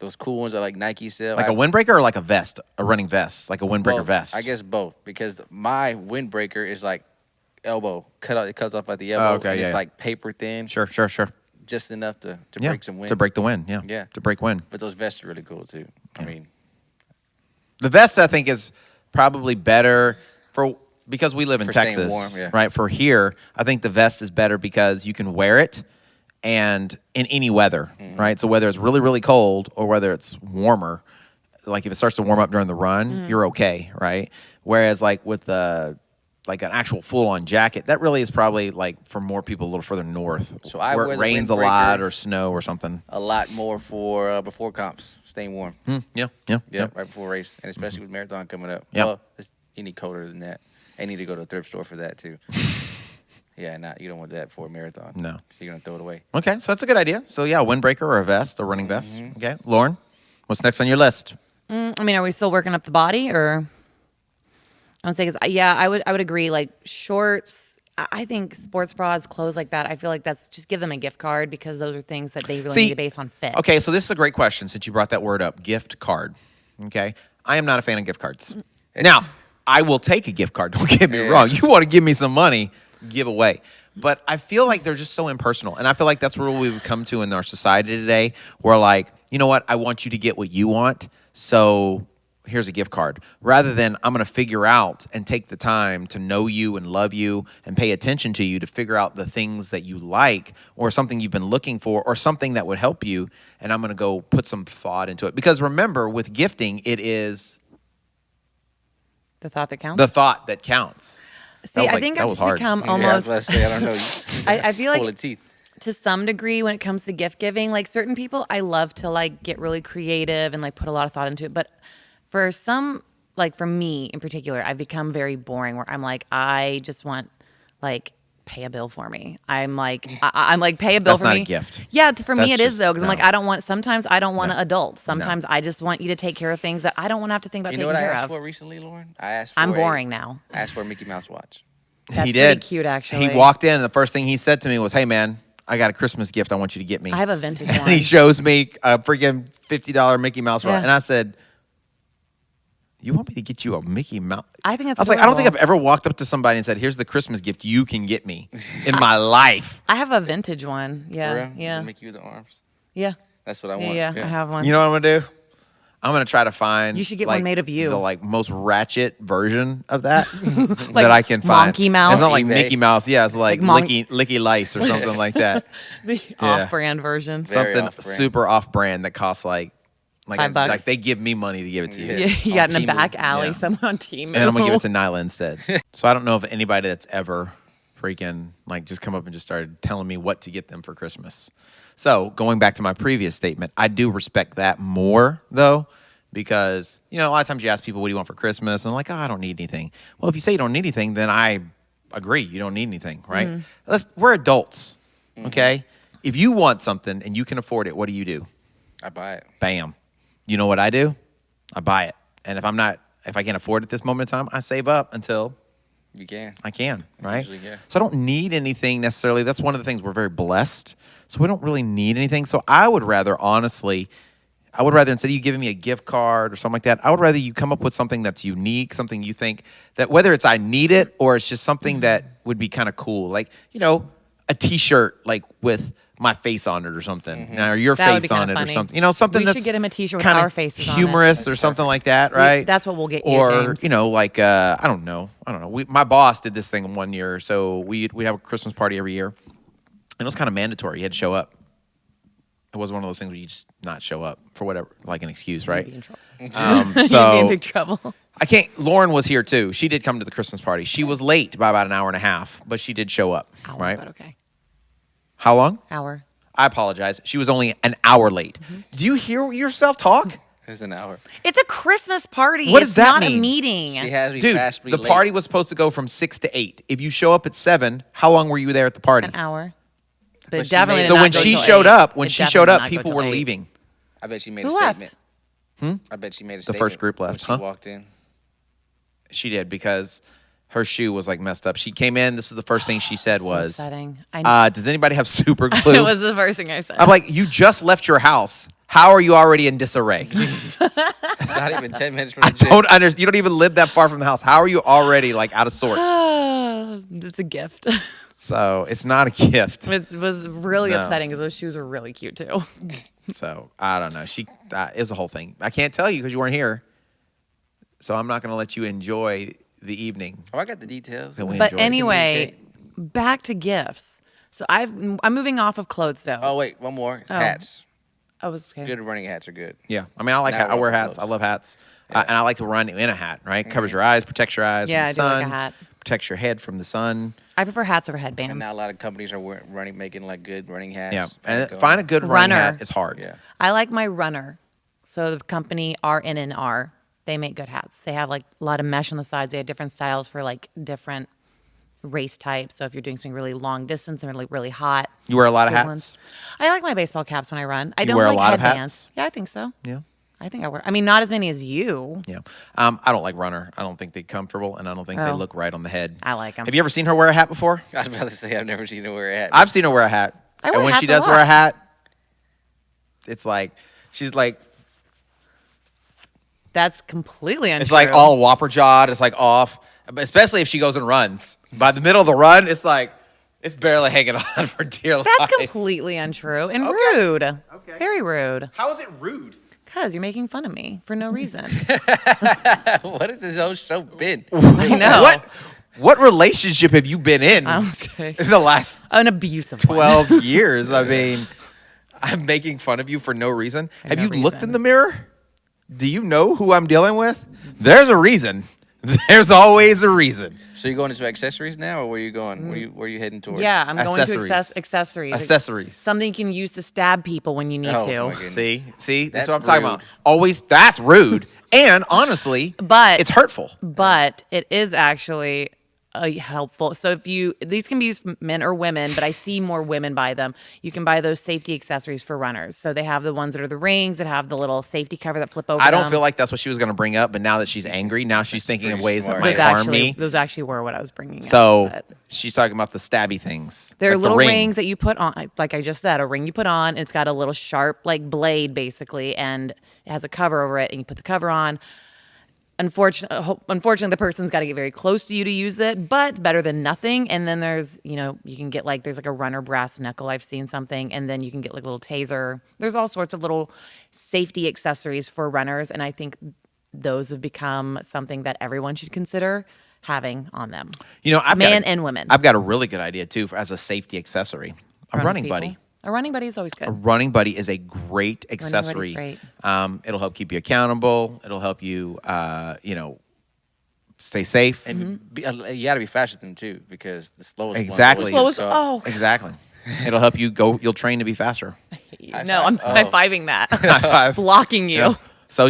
Those cool ones are like Nike sell. Like a windbreaker or like a vest, a running vest, like a windbreaker both. vest. I guess both, because my windbreaker is like elbow cut out. It cuts off at the elbow. okay, and yeah, it's yeah. like paper thin, Sure. just enough to Yeah, break some wind. to break the wind. Yeah, Yeah. to break wind. But those vests are really cool too. I mean, The vest, I think, is probably better because we live in For staying Texas, warm, yeah. right? For here, I think the vest is better because you can wear it and in any weather, Mm-hmm. right? So whether it's really, really cold or whether it's warmer, like if it starts to warm up during the run, you're okay, right? Whereas like with like an actual full-on jacket, that really is probably like for more people a little further north, So I where wear it the rains a windbreaker lot or snow or something. a lot more for before comps, staying warm. Yeah. Yeah, right before race, and especially with marathon coming up. Yep. Well, it's any colder than that. I need to go to a thrift store for that too. Yeah, you don't want that for a marathon. No. You're gonna throw it away. Okay, so that's a good idea. So yeah, a windbreaker or a vest, a running vest. Okay, Lauren, what's next on your list? I mean, are we still working up the body, or I would say, I would agree. Like shorts, I think sports bras, clothes like that. I feel like that's just give them a gift card because those are things that they really need to base on fit. Okay, so this is a great question since you brought that word up, gift card. Okay, I am not a fan of gift cards. Now, I will take a gift card. Don't get me wrong. You want to give me some money, give away. But I feel like they're just so impersonal. And I feel like that's where we've come to in our society today. Where like, you know what? I want you to get what you want. So here's a gift card. Rather than I'm going to figure out and take the time to know you and love you and pay attention to you to figure out the things that you like or something you've been looking for or something that would help you. And I'm going to go put some thought into it. Because remember, with gifting, it is The thought that counts. the thought that counts. See, I think I've just become Yeah, I was almost. about to say, I don't know. I feel Full like of teeth. to some degree when it comes to gift giving, like certain people, I love to like get really creative and like put a lot of thought into it. But for some, like for me in particular, I've become very boring where I'm like, I just want like pay a bill for me. I'm like, I'm like pay a bill That's for not me. a gift. Yeah, for That's me it is just- though, because I'm no. like, I don't want. Sometimes I don't want to No. adult. Sometimes I just want you to take care of things that I don't want to have to think about You know taking what I care asked of. for recently, Lauren? I asked for I'm boring now. I asked for a Mickey Mouse watch. That's He pretty did. cute, actually. He walked in, and the first thing he said to me was, "Hey, man, I got a Christmas gift. I want you to get me." I have a vintage and one. he shows me a freaking $50 Mickey Mouse watch, Yeah. and I said, "You want me to get you a Mickey Mouse?" I think that's I was like, I don't think I've adorable. ever walked up to somebody and said, "Here's the Christmas gift you can get me in my life." I have a vintage one. For Yeah, real? yeah, Mickey with the arms. yeah. That's what I Yeah, want. yeah, I have one. You know what I'm gonna do? I'm gonna try to find. You should get one made of you. The like most ratchet version of that that I can find. Monkey Mouse? It's not like eBay. Mickey Mouse. Yeah, it's like, Like licky lice or something like that. The off-brand version. Very Something off-brand. super off-brand that costs like $5. like they give me money to give it to you. Yeah. You got in On a Temu. back alley Yeah. somewhere on Temu. And I'm gonna give it to Nyla instead. So I don't know of anybody that's ever freaking like just come up and just started telling me what to get them for Christmas. So going back to my previous statement, I do respect that more though, because you know a lot of times you ask people what do you want for Christmas, and they're like, oh, I don't need anything. Well, if you say you don't need anything, then I agree you don't need anything, right? We're adults, okay? If you want something and you can afford it, what do? I buy it. Bam. You know what I do? I buy it. And if I can't afford it this moment in time, I save up until You can. I can, right? Usually, yeah. So I don't need anything necessarily. That's one of the things we're very blessed. So we don't really need anything. So I would rather, honestly, instead of you giving me a gift card or something like that, I would rather you come up with something that's unique, something you think that whether it's I need it or it's just something that would be kind of cool. Like, you know, a T-shirt like with my face on it or something, or your That would be face on kinda it or funny. something. You know, something We should that's get him a T-shirt with kinda our faces on it. humorous or something like that, right? That's what we'll get you, Or James. you know, like I don't know. My boss did this thing one year, so we'd have a Christmas party every year, and it was kind of mandatory. You had to show up. It was one of those things where you just not show up for whatever, like an excuse, right? You'd be in trouble. Um, You'd be in so big trouble. I can't. Lauren was here too. She did come to the Christmas party. She was late by about an hour and a half, but she did show up. Hour, right? but okay. How long? Hour. I apologize. She was only an hour late. Do you hear yourself talk? It's an hour. It's a Christmas party. What does It's that not mean? a meeting. She has me Dude, fastly the late. party was supposed to go from 6 to 8. If you show up at 7, how long were you there at the party? An hour. But But she definitely made- did So not when go she till showed 8. up, when It she definitely showed did up, not go people till were 8. leaving. I bet she made Who a left? statement. I bet she made a The statement. first group left, when huh? she walked in. She did because her shoe was like messed up. She came in. This is the first thing she said So was, upsetting. "Does anybody have super glue?" It was the first thing I said. I'm like, "You just left your house. How are you already in disarray?" Not even 10 minutes from I the gym. don't understand. You don't even live that far from the house. How are you already like out of sorts? It's a gift. So it's not a gift. It was really No. upsetting because those shoes were really cute too. So I don't know. She is a whole thing. I can't tell you because you weren't here. So I'm not going to let you enjoy the evening. Oh, I got the details. That we But enjoyed. anyway, back to gifts. So I'm moving off of clothes though. Oh, wait, one more. Oh. Hats. I was okay. Good running hats are good. Yeah, I mean, I like Now I we're wear off of hats. I clothes. love hats, Yeah. and I like to run in a hat. Right, covers your eyes, protects your eyes Yeah, from the I do like sun, a hat. protects your head from the sun. I prefer hats over headbands. And now a lot of companies are making like good running hats. Yeah, Like, and find a good running Runner. hat is hard. Yeah. I like my runner. So the company RNNR, they make good hats. They have like a lot of mesh on the sides. They have different styles for like different race types. So if you're doing something really long distance and really hot. You wear a lot of good hats. ones. I like my baseball caps when I run. I You don't wear a like lot of headbands. hats? Yeah, I think so. Yeah, I think I wear. I mean, not as many as you. yeah. I don't like runner. I don't think they're comfortable, and I don't think they Oh. look right on the head. I like 'em. Have you ever seen her wear a hat before? I was about to say I've never seen her wear a hat. I've seen her wear a hat. I wear and when she hats a does wear a lot. hat, it's like she's like That's completely untrue. it's like all whopper jawed. It's like off, but especially if she goes and runs. By the middle of the run, it's like it's barely hanging on for dear life. That's completely untrue and rude. Okay. Very rude. How is it rude? Because you're making fun of me for no reason. What has this whole show been? I know. What relationship have you been in I was kidding. in the last An abusive one. 12 years? I mean, I'm making fun of you for no reason. For Have no you looked reason. in the mirror? Do you know who I'm dealing with? There's a reason. There's always a reason. So you going into accessories now, or where you going? Where you heading towards? Yeah, I'm going to Accessories. accessories. Accessories. Something you can use to stab people when you need Oh, to. my goodness. See, that's That's what I'm talking rude. about. Always, that's rude. And honestly, But- it's hurtful. But it is actually helpful. So if these can be used for men or women, but I see more women buy them. You can buy those safety accessories for runners. So they have the ones that are the rings that have the little safety cover that flip over. I don't them. feel like that's what she was going to bring up, but now that she's angry, now she's thinking of pretty ways that smart. might those harm actually me. those actually were what I was bringing. So up, but she's talking about the stabby things. they're like the little ring. rings that you put on, like I just said, a ring you put on. And it's got a little sharp like blade basically, and it has a cover over it, and you put the cover on. Unfortunately, the person's got to get very close to you to use it, but better than nothing. And then there's, you can get there's like a runner brass knuckle. I've seen something, and then you can get like a little taser. There's all sorts of little safety accessories for runners, and I think those have become something that everyone should consider having on them. I've Men got and women. I've got a really good idea too as a safety accessory. A running people. buddy. A running buddy is always good. A running buddy is a great buddy's accessory. great. It'll help keep you accountable. It'll help you, stay safe. And you got to be fast with them too, because the slowest. Exactly. One always Slowest- gets caught. oh. Exactly. It'll help you go. You'll train to be faster. No, I'm Oh. high-fiving that. High five. Blocking you. Yeah. So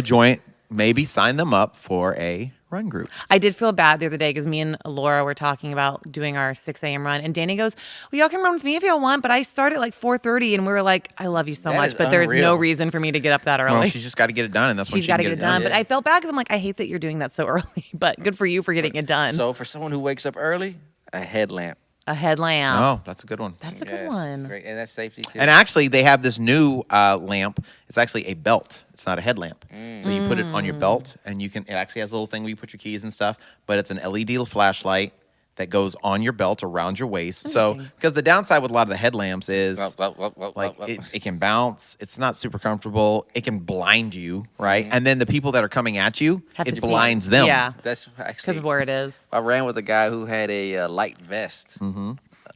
maybe sign them up for a run group. I did feel bad the other day because me and Laura were talking about doing our 6 a.m. run, and Danny goes, "Well, y'all can run with me if y'all want, but I start at like 4:30," and we were like, "I love you so That much, is but there's no unreal. reason for me to get up that early." Well, she's just got to get it done, and that's when She's she got can to get it done. But Yeah. I felt bad because I'm like, I hate that you're doing that so early, but good for you for getting it done. So for someone who wakes up early, a headlamp. A headlamp. Oh, that's a good one. That's a good Yes, one. Great, and that's safety too. And actually, they have this new lamp. It's actually a belt. It's not a headlamp. So you put it on your belt, and it actually has a little thing where you put your keys and stuff. But it's an LED flashlight that goes on your belt around your waist. So because the downside with a lot of the headlamps is it can bounce. It's not super comfortable. It can blind you, right? And then the people that are coming at you, Have to it see. blinds them. Yeah, That's actually because of where it is. I ran with a guy who had a light vest.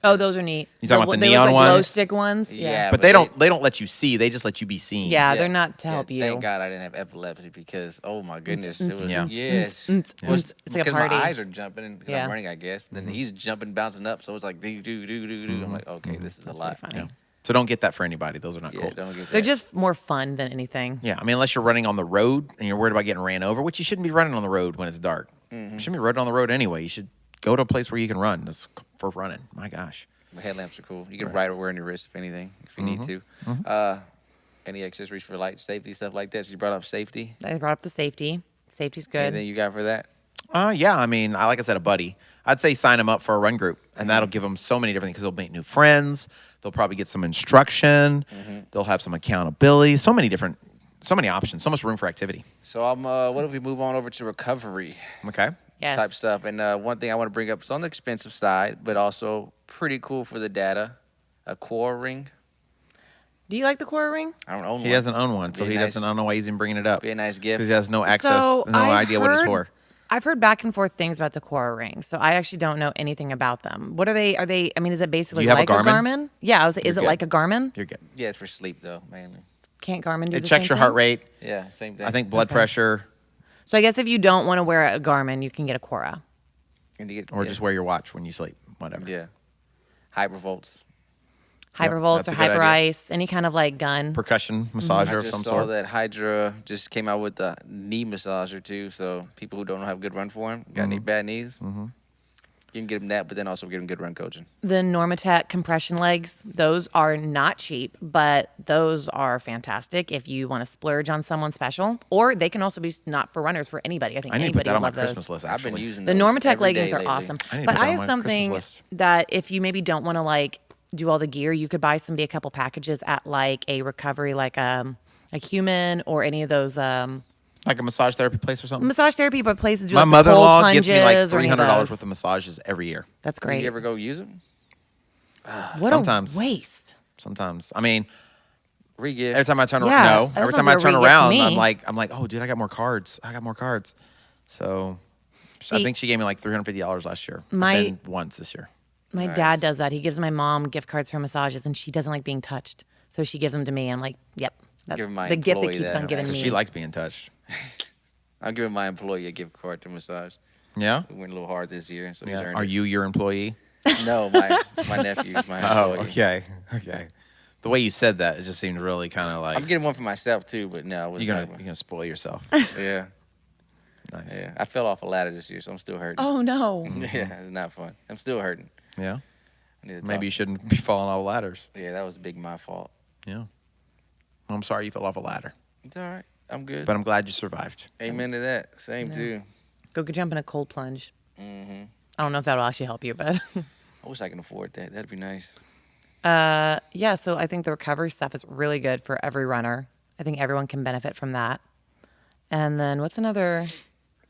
Oh, those are neat. You talking about the they neon look like glow ones? stick ones? Yeah. But they don't let you see. They just let you be seen. Yeah, they're not to help you. Thank God I didn't have epilepsy, because oh my goodness, it was Yeah. yes. It's like a Because party. my eyes are jumping and Yeah. I'm running, I guess. Then he's jumping, bouncing up, so it's like do do do do do. I'm like, okay, this is a lot. Pretty funny. So don't get that for anybody. Those are not Yeah, cool. don't get that. They're just more fun than anything. Yeah, I mean, unless you're running on the road and you're worried about getting ran over, which you shouldn't be running on the road when it's dark. You shouldn't be running on the road anyway. You should go to a place where you can run. That's for running. My gosh. But headlamps are cool. You can ride or wear on your wrist if anything, if you need to. Any accessories for light safety, stuff like that? So you brought up safety. I brought up the safety. Safety's good. Anything you got for that? Yeah, I mean, like I said, a buddy. I'd say sign them up for a run group, and that'll give them so many different things because they'll make new friends. They'll probably get some instruction. They'll have some accountability. So many options. So much room for activity. So what if we move on over to recovery Okay. Yes. type stuff? And one thing I want to bring up is on the expensive side, but also pretty cool for the data. A core ring. Do you like the Quora ring? I don't own one. He doesn't own one, so Be he nice- doesn't know why he's even bringing it up. Be a nice gift. Because he has no access, So no idea what it's for. I've heard back and forth things about the Quora ring, so I actually don't know anything about them. What are they? Are they? I mean, is it basically Do you have like a a Garmin? Garmin? Yeah, is You're it good. like a Garmin? You're good. Yeah, it's for sleep though, mainly. Can't Garmin do It the checks same your heart thing? rate. Yeah, same thing. I think blood Okay. pressure, So I guess if you don't want to wear a Garmin, you can get a Quora. And you get, or yeah. just wear your watch when you sleep. Whatever. Yeah. Hypervolts. Hypervolts that's or a good Hyper idea. Ice, any kind of like gun. Percussion Mm-hmm. massager I of just some saw sort. that Hydra just came out with the knee massager too. So people who don't have a good run for them, got any bad knees, you can get them that, but then also get them good run coaching. The Normatec compression legs, those are not cheap, but those are fantastic if you want to splurge on someone special. Or they can also be not for runners, for anybody. I think I need to anybody put that on would my love those. Christmas list. I've Actually, been using The those Normatec every leggings day are lately. awesome. I need to But put that I on have my something Christmas list. that if you maybe don't want to like do all the gear, you could buy somebody a couple packages at like a recovery, like Human or any of those like a massage therapy place or something. massage therapy, but places do My like the cold mother-in-law gets me like plunges or any of $300 those. worth of massages every year. That's Do great. you ever go use them? What Sometimes. a waste. Sometimes. I mean, Re-gift. every time I turn Yeah, around, no. that Every sounds time I like a turn re-gift to around, me. I'm like, oh, dude, I got more cards. So, I See- think she gave me like $350 last year. But My- then once this year. My Nice. dad does that. He gives my mom gift cards for massages, and she doesn't like being touched, so she gives them to me. I'm like, yep, that's Give my the gift that employee keeps that, on giving Because me. she likes being touched. I'm giving my employee a gift card to massage. Yeah. We went a little hard this year, so he's Yeah. earned Are it. you your employee? No, my nephew's my Oh, employee. okay. Okay. The way you said that, it just seemed really kind of like I'm getting one for myself too, but no, I wasn't you're talking gonna spoil yourself. about- Yeah, Nice. yeah. I fell off a ladder this year, so I'm still hurting. Oh no! Yeah, it's not fun. I'm still hurting. Yeah. I need to Maybe talk. you shouldn't be falling off ladders. Yeah, that was big my fault. Yeah. Well, I'm sorry you fell off a ladder, It's all right. I'm good. but I'm glad you survived. Amen to that. Same Yeah. too. Go jump in a cold plunge. Hmm I don't know if that'll actually help you, but I wish I can afford that. That'd be nice. yeah. So I think the recovery stuff is really good for every runner. I think everyone can benefit from that. And then what's another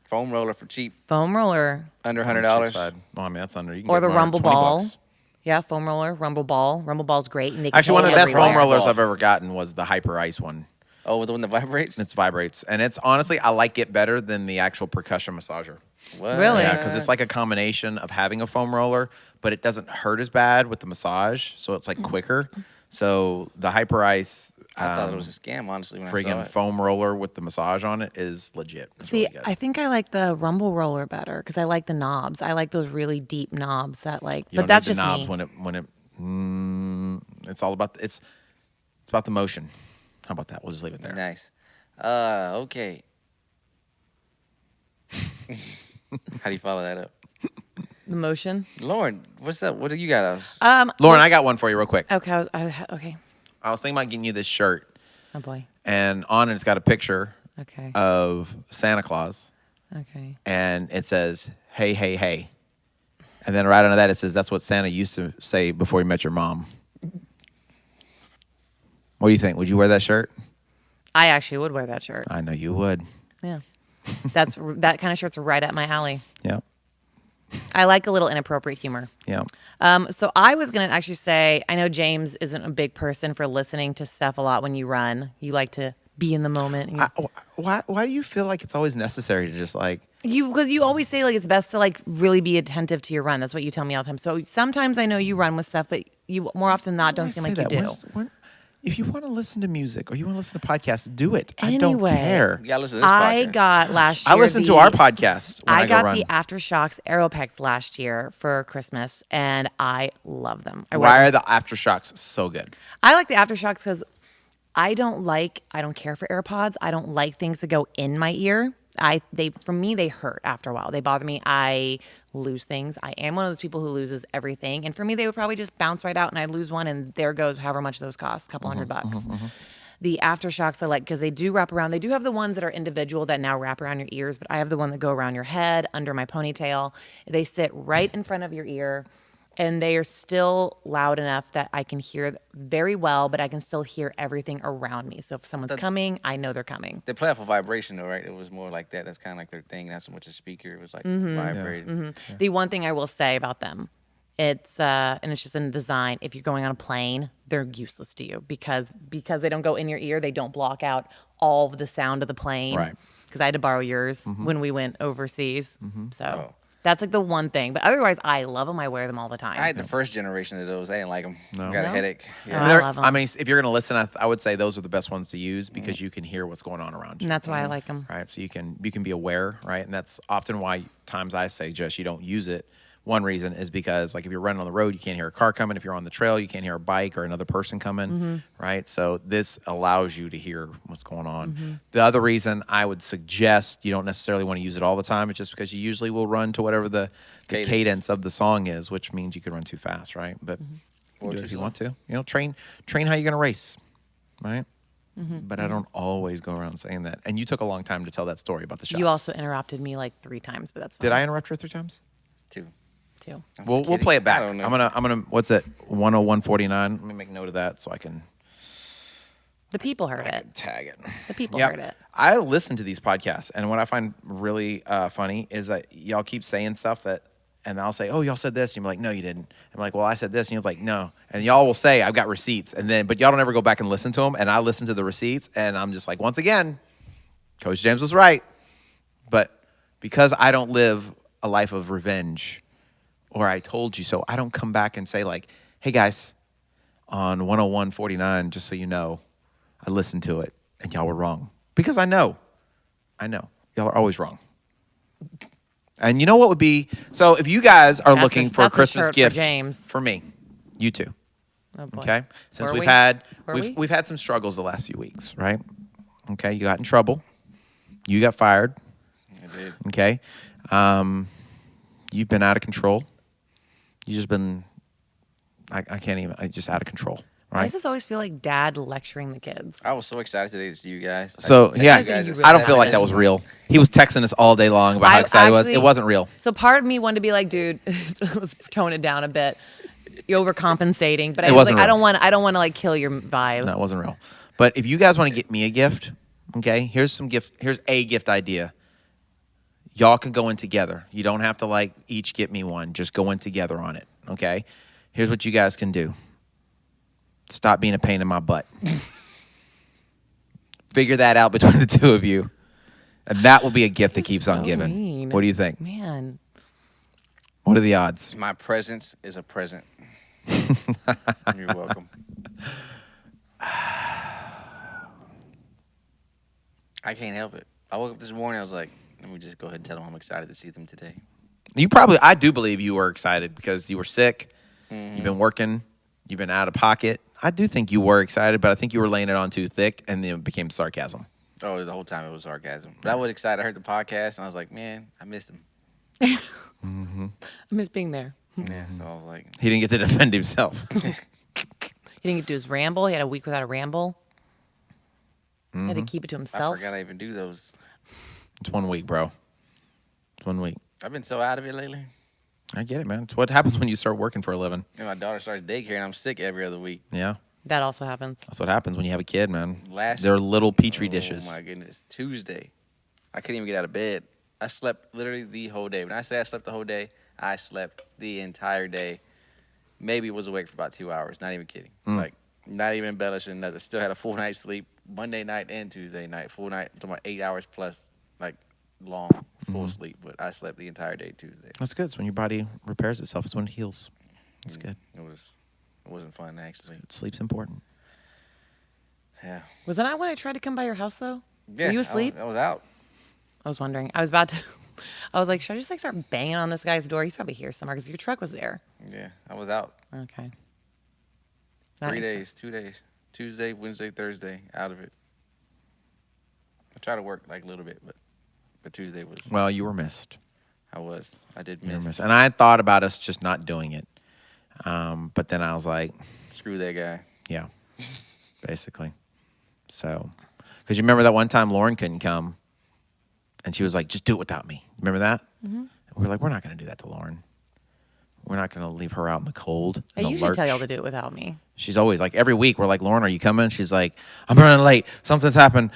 Foam roller for cheap, foam roller? under On the cheap $100. side. Well, I mean, that's under. You can Or get the one under rumble 20 ball. bucks. Yeah, foam roller, rumble ball. Rumble ball's great. And they can Actually, one of hold the best everywhere. foam rollers Ball. I've ever gotten was the Hyper Ice one. Oh, the one that vibrates. It vibrates, and it's honestly I like it better than the actual percussion massager. What? Really? Yeah, because it's like a combination of having a foam roller, but it doesn't hurt as bad with the massage, so it's like quicker. So the Hyper Ice, I thought it was a scam, honestly, when I saw friggin' it. foam roller with the massage on it is legit. It's See, really good. I think I like the rumble roller better because I like the knobs. I like those really deep knobs that like. You but don't that's need the just knobs me. it's all about it's about the motion. How about that? We'll just leave it there. Nice. Okay. How do you follow that up? The motion. Lauren, what's up? What do you got else? Lauren, I got one for you real quick. Okay. Okay. I was thinking about getting you this shirt, Oh boy. and on it it's got a picture Okay. of Santa Claus, Okay. and it says, "Hey, hey, hey," and then right under that it says, "That's what Santa used to say before he met your mom." What do you think? Would you wear that shirt? I actually would wear that shirt. I know you would. Yeah. That kind of shirt's right up my alley. Yeah, I like a little inappropriate humor. yeah. So I was going to actually say, I know James isn't a big person for listening to stuff a lot when you run. You like to be in the moment. Why do you feel like it's always necessary to just like? Because you always say like it's best to like really be attentive to your run. That's what you tell me all the time. So sometimes I know you run with stuff, but you more often than not don't seem like you do. If you want to listen to music or you want to listen to podcasts, do it. I Anyway. don't care. You gotta listen to this I podcast. got last year. I listen to our podcast when I go got run. the Aftershocks Aeropex last year for Christmas, and I love them. Why are the aftershocks so good? I like the Aftershocks because I don't care for AirPods. I don't like things to go in my ear. For me, they hurt after a while. They bother me. I lose things. I am one of those people who loses everything. And for me, they would probably just bounce right out and I'd lose one and there goes however much those cost, a couple $100. The aftershocks I like because they do wrap around. They do have the ones that are individual that now wrap around your ears, but I have the one that go around your head, under my ponytail. They sit right in front of your ear. And they are still loud enough that I can hear very well, but I can still hear everything around me. So if someone's coming, I know they're coming. They play off a vibration, though, right? It was more like that. That's kind of like their thing. Not so much a speaker. It was like vibrating. Yeah. The one thing I will say about them, it's and it's just in design. If you're going on a plane, they're useless to you because they don't go in your ear. They don't block out all of the sound of the plane. Right. Because I had to borrow yours when we went overseas. So. That's like the one thing. But otherwise, I love them. I wear them all the time. I had the first generation of those. I didn't like them. No. Got a headache. Oh, I love 'em. I mean, if you're going to listen, I would say those are the best ones to use because you can hear what's going on around you. And that's why I like them. Right. So you can be aware, right? And that's often why times I say just you don't use it. One reason is because like if you're running on the road, you can't hear a car coming. If you're on the trail, you can't hear a bike or another person coming, right? So this allows you to hear what's going on. The other reason I would suggest you don't necessarily want to use it all the time is just because you usually will run to whatever the cadence of the song is, which means you can run too fast, right? But you can do it if you want to. You know, train how you're going to race, right? But I don't always go around saying that. And you took a long time to tell that story about the shots. You also interrupted me like 3 times, but that's fine. Did I interrupt her 3 times? 2. We'll play it back. I don't know. I'm gonna. What's it? 101.49. Let me make note of that so I can. The people heard it. Tag it. The people Yep. heard it. I listen to these podcasts, and what I find really funny is that y'all keep saying stuff that, and I'll say, "Oh, y'all said this," and you're like, "No, you didn't." I'm like, "Well, I said this," and you're like, "No," and y'all will say, "I've got receipts," and then, but y'all don't ever go back and listen to them, and I listen to the receipts, and I'm just like, once again, Coach James was right, but because I don't live a life of revenge. Or I told you so. I don't come back and say like, hey guys, on 101.49, just so you know, I listened to it and y'all were wrong. Because I know. Y'all are always wrong. And you know what would be, so if you guys are looking for a Christmas gift for James. for me, you two. Oh boy. Okay? Since Were we've we? had Were we've we? we've had some struggles the last few weeks, right? Okay, you got in trouble. You got fired. I did. Okay. You've been out of control. You just been, I can't even, I just out of control, Why right? does this always feel like dad lecturing the kids? I was so excited today to see you guys. So, yeah, You guys really I don't feel like that was real. He was texting us all day long about how excited he was. It wasn't real. So part of me wanted to be like, dude, let's tone it down a bit. You're overcompensating, but I was wasn't like, real. I don't want to like kill your vibe. No, it wasn't real. But if you guys want to get me a gift, okay, here's a gift idea. Y'all can go in together. You don't have to like each get me one. Just go in together on it, okay? Here's what you guys can do. Stop being a pain in my butt. Figure that out between the two of you. And that will be a gift that keeps on giving. Mean. What do you think? Man. What are the odds? My presence is a present. You're welcome. I can't help it. I woke up this morning, I was like, let me just go ahead and tell them I'm excited to see them today. I do believe you were excited because you were sick. You've been working. You've been out of pocket. I do think you were excited, but I think you were laying it on too thick and then it became sarcasm. Oh, the whole time it was sarcasm. But I was excited. I heard the podcast, and I was like, man, I missed him. I miss being there. Yeah, so I was like, He didn't get to defend himself. He didn't get to his ramble. He had a week without a ramble. He had to keep it to I himself. forgot I even do those. It's 1 week, bro. It's 1 week. I've been so out of it lately. I get it, man. It's what happens when you start working for a living. And my daughter starts daycare, and I'm sick every other week. Yeah. That also happens. That's what happens when you have a kid, man. Last- They're little petri dishes. Oh, my goodness. Tuesday. I couldn't even get out of bed. I slept literally the whole day. When I say I slept the whole day, I slept the entire day. Maybe was awake for about 2 hours. Not even kidding. Like, not even embellishing nothing. Still had a full night's sleep Monday night and Tuesday night. Full night. I'm talking about 8 hours plus, like, long, full sleep. But I slept the entire day Tuesday. That's good. It's when your body repairs itself. It's when it heals. It's good. It wasn't fun, actually. Sleep's important. Yeah. Was that not when I tried to come by your house, though? Yeah. Were you asleep? I was out. I was wondering. I was about to. I was like, should I just like start banging on this guy's door? He's probably here somewhere because your truck was there. Yeah. I was out. Okay. That 3 makes days, sense. 2 days. Tuesday, Wednesday, Thursday, out of it. I try to work like a little bit, but But Tuesday was. Well, you were missed. I did You were miss. missed. And I had thought about us just not doing it. But then I was like, Screw that guy. yeah, basically. So, because you remember that one time Lauren couldn't come, and she was like, just do it without me. Remember that? Mm-hmm. We were like, we're not going to do that to Lauren. We're not going to leave her out in the cold. I usually tell y'all to do it without me. She's always like, every week, we're like, Lauren, are you coming? She's like, I'm running late. Something's happened.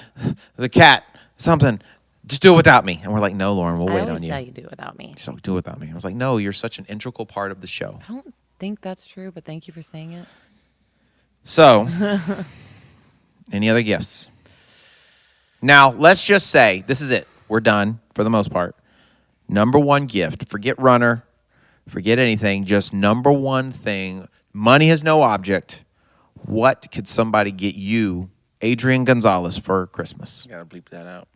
The cat, something. Just do it without me. And we're like, no, Lauren, we'll wait on you. I always tell you do it without me. She's like, do it without me. I was like, no, you're such an integral part of the show. I don't think that's true, but thank you for saying it. So, any other gifts? Now, let's just say, this is it. We're done for the most part. Number one gift. Forget runner. Forget anything. Just number one thing. Money is no object. What could somebody get you, Adrian Gonzalez, for Christmas? You gotta bleep that out.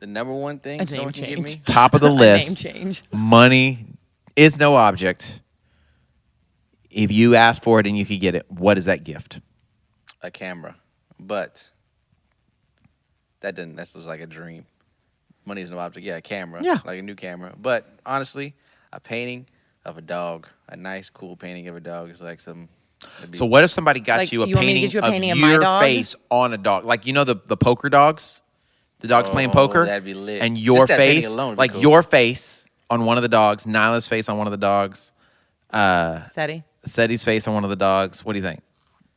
The number one thing A someone name can give change. me. Top of the list. Name change. Money is no object. If you ask for it and you could get it, what is that gift? A camera. But that's just like a dream. Money is no object. Yeah, a camera. Yeah. Like a new camera. But honestly, a painting of a dog, a nice, cool painting of a dog is like some. So what if somebody got Like, you a you want me to painting, get you a painting of of my your dog? face on a dog? Like, you know the poker dogs? The dogs playing poker? That'd be lit. And Just your that painting face, alone would be like cool. your face on one of the dogs, Nyla's face on one of the dogs, Seti? Seti's face on one of the dogs. What do you think?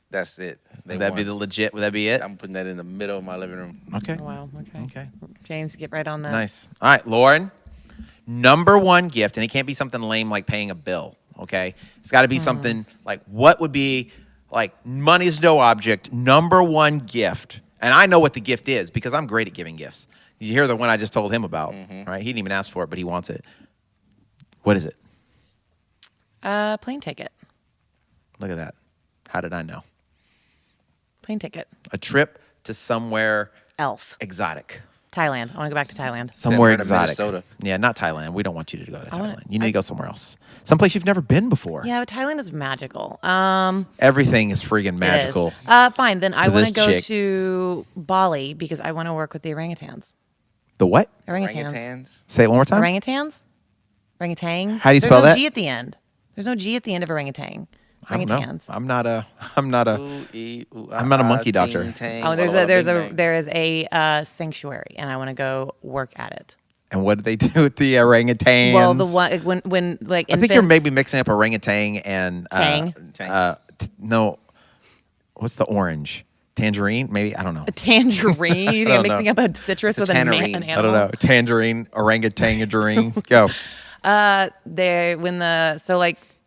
That's it. Would that be the legit? Would that be it? I'm putting that in the middle of my living room. Okay. Oh, wow. Okay. Okay. James, get right on that. Nice. All right, Lauren. Number one gift, and it can't be something lame like paying a bill, okay? It's got to be something like, what would be, like, money is no object, number one gift. And I know what the gift is because I'm great at giving gifts. You hear the one I just told him about, right? He didn't even ask for it, but he wants it. What is it? Plane ticket. Look at that. How did I know? Plane ticket. A trip to somewhere Else. exotic. Thailand. I want to go back to Thailand. Somewhere right to exotic. Minnesota. Yeah, not Thailand. We don't want you to go to Thailand. wanna- You need to go somewhere else. Someplace you've never been before. Yeah, but Thailand is magical. Everything is friggin' It is. magical. Fine. Then I to want this to go chick. to Bali because I want to work with the orangutans. The what? Orangutans. Orangutans. Say it one more time. Orangutans? Orangutans? How do you spell There's no that? G at the end. There's no G at the end of orangutan. It's I don't know. orangutans. I'm not a Ooh, ooh, I'm not a monkey ting, doctor. tang, Oh, bing, bang. there is a sanctuary, and I want to go work at it. And what do they do with the orangutans? Well, the one when like I think you're infants- maybe mixing up orangutan and Tang. no, what's the orange? Tangerine? Maybe I don't know. a tangerine. You think I'm don't mixing up a citrus It's with a an tangerine. animal? I don't know. Tangerine, orangutan. Go.